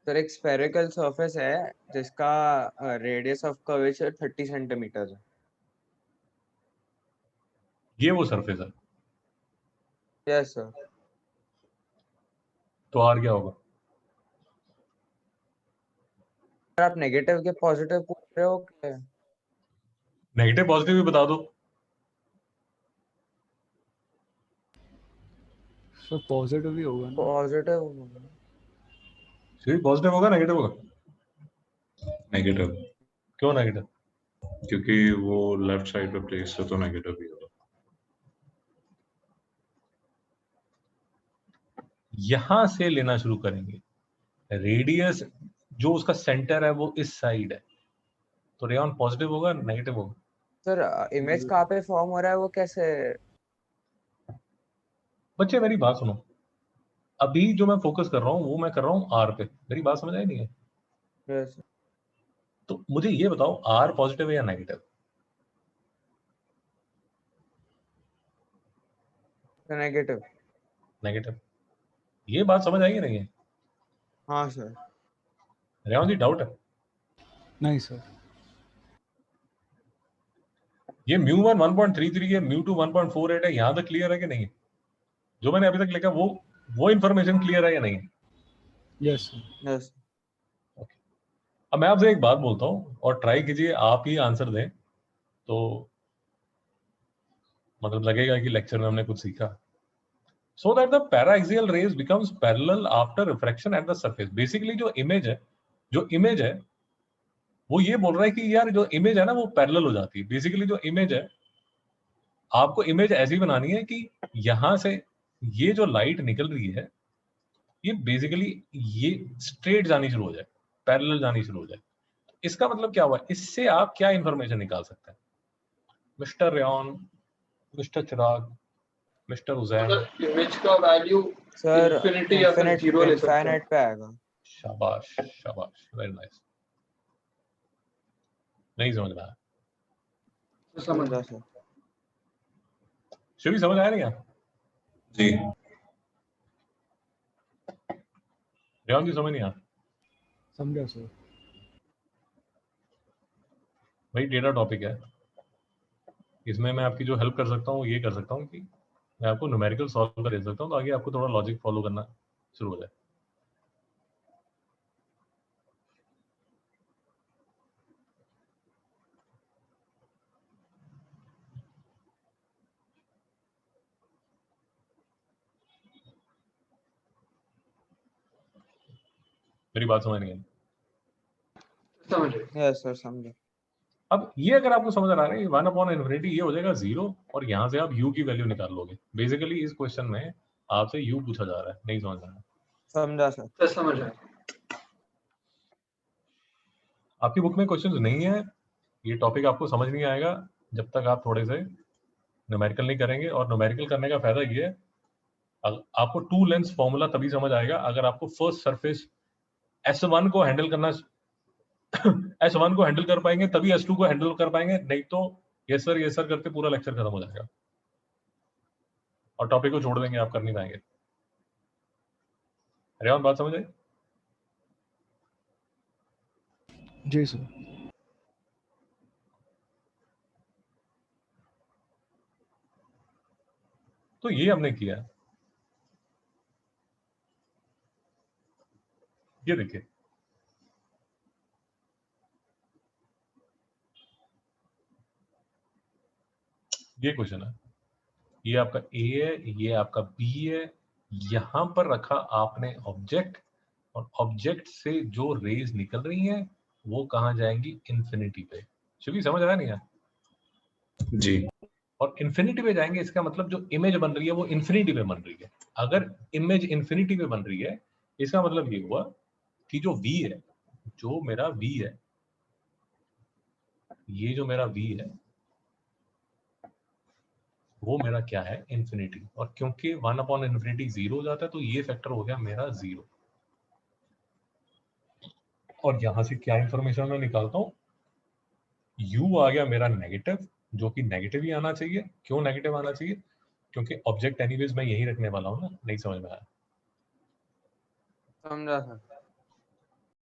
सर एक स्फेरिकल सरफेस है जिसका रेडियस ऑफ कर्वेचर 30 सेंटीमीटर है. ये वो सरफेस है. Yes sir. तो आर क्या होगा? सर आप नेगेटिव के पॉजिटिव पूछ रहे हो क्या? नेगेटिव पॉजिटिव भी बता दो. So positive ही होगा ना. पॉजिटिव. शिवी पॉजिटिव होगा नेगेटिव होगा? नेगेटिव, क्यों नेगेटिव? क्योंकि वो लेफ्ट साइड पे प्लेस है तो नेगेटिव ही होगा. यहां से लेना शुरू करेंगे. रेडियस जो उसका सेंटर है वो इस साइड है, तो रेयॉन पॉजिटिव होगा नेगेटिव होगा? सर इमेज कहाँ पे फॉर्म हो रहा है वो कैसे? बच्चे मेरी बात सुनो. अभी जो मैं फोकस कर रहा हूँ वो मैं कर रहा हूँ आर पे. मेरी बात समझ आई नहीं है? यस. तो मुझे ये बताओ आर पॉजिटिव है या नेगेटिव? नेगेटिव. नेगेटिव. ये बात समझ आई नहीं है? हाँ सर. रेयॉन जी डाउट है? नहीं सर. ये म्यू1 1.33 है, म्यू2 1.48 है. यहां तक क्लियर है कि नहीं? जो मैंने अभी तक लिखा वो इंफॉर्मेशन क्लियर है या नहीं? Yes sir. यस. अब मैं आपसे एक बात बोलता हूँ और ट्राई कीजिए आप ही आंसर दें, तो मतलब लगेगा कि लेक्चर में हमने कुछ सीखा. So that the paraxial rays becomes parallel after refraction at the surface. Basically जो इमेज है वो ये बोल रहा है कि यार जो इमेज है ना वो पैरेलल हो जाती है. बेसिकली जो इमेज है, आपको इमेज ऐसी बनानी है कि यहां से ये जो लाइट निकल रही है ये बेसिकली ये स्ट्रेट जानी शुरू हो जाए, पैरेलल जानी शुरू हो जाए. इसका मतलब क्या हुआ? इससे आप क्या इंफॉर्मेशन निकाल सकते हैं? मिस्टर रेयॉन, मिस्टर चिराग, मिस्टर हुसैन. इमेज का वैल्यू सर इंफिनिटी या फिर जीरो ले सकते हैं. इनफाइनाइट पे आएगा. शाबाश शाबाश, वेरी नाइस. नहीं समझ में आया? तो समझ. समझा सर. शिवी समझ आया नहीं यार? जी. रेयॉन जी समझ नहीं आया? समझा सर. भाई डेटा टॉपिक है, इसमें मैं आपकी जो हेल्प कर सकता हूँ ये कर सकता हूँ कि मैं आपको न्यूमेरिकल सॉल्व कर दे सकता हूँ, तो आगे आपको थोड़ा लॉजिक फॉलो करना शुरू हो जाए. मेरी बात समझ नहीं आई? समझ रहे? यस सर समझे। अब ये अगर आपको समझ आ रहा है 1/∞ ये हो जाएगा 0 और यहाँ से आप u की वैल्यू निकाल लोगे। बेसिकली इस क्वेश्चन में आपसे u पूछा जा रहा है, नहीं समझ रहा है? समझा सर। सर समझ रहे? आपकी बुक में क्वेश्चंस नहीं है, ये टॉपिक आपको समझ नहीं आएगा जब तक आप थोड़े से न्यूमेरिकल नहीं करेंगे। और न्यूमेरिकल करने का फायदा ये है, आपको टू लेंस फॉर्मूला तभी समझ आएगा अगर आपको फर्स्ट सरफेस S1 को हैंडल करना S1 को हैंडल कर पाएंगे तभी S2 को हैंडल कर पाएंगे, नहीं तो यस सर करते पूरा लेक्चर खत्म हो जाएगा और टॉपिक को छोड़ देंगे, आप कर नहीं पाएंगे। रेहान बात समझ आई? जी सर। तो ये हमने किया। ये देखिए, ये क्वेश्चन है, ये आपका ए है, ये आपका बी है, यहां पर रखा आपने ऑब्जेक्ट और ऑब्जेक्ट से जो रेज निकल रही हैं वो कहां जाएंगी? इन्फिनिटी पे। क्योंकि समझ आया नहीं है? जी और इन्फिनिटी पे जाएंगे, इसका मतलब जो इमेज बन रही है वो इन्फिनिटी पे बन रही है। अगर इमेज इन्फिनिटी पे बन रही है, इसका मतलब ये हुआ कि जो v है, जो मेरा v है, ये जो मेरा v है वो मेरा क्या है? इन्फिनिटी। और क्योंकि 1/∞ 0 हो जाता है तो ये फैक्टर हो गया मेरा 0। और यहां से क्या इंफॉर्मेशन मैं निकालता हूं? u आ गया मेरा नेगेटिव, जो कि नेगेटिव ही आना चाहिए। क्यों नेगेटिव आना चाहिए? क्योंकि ऑब्जेक्ट एनीवेज मैं यही रखने वाला हूं ना। नहीं समझ में आया? समझा सर।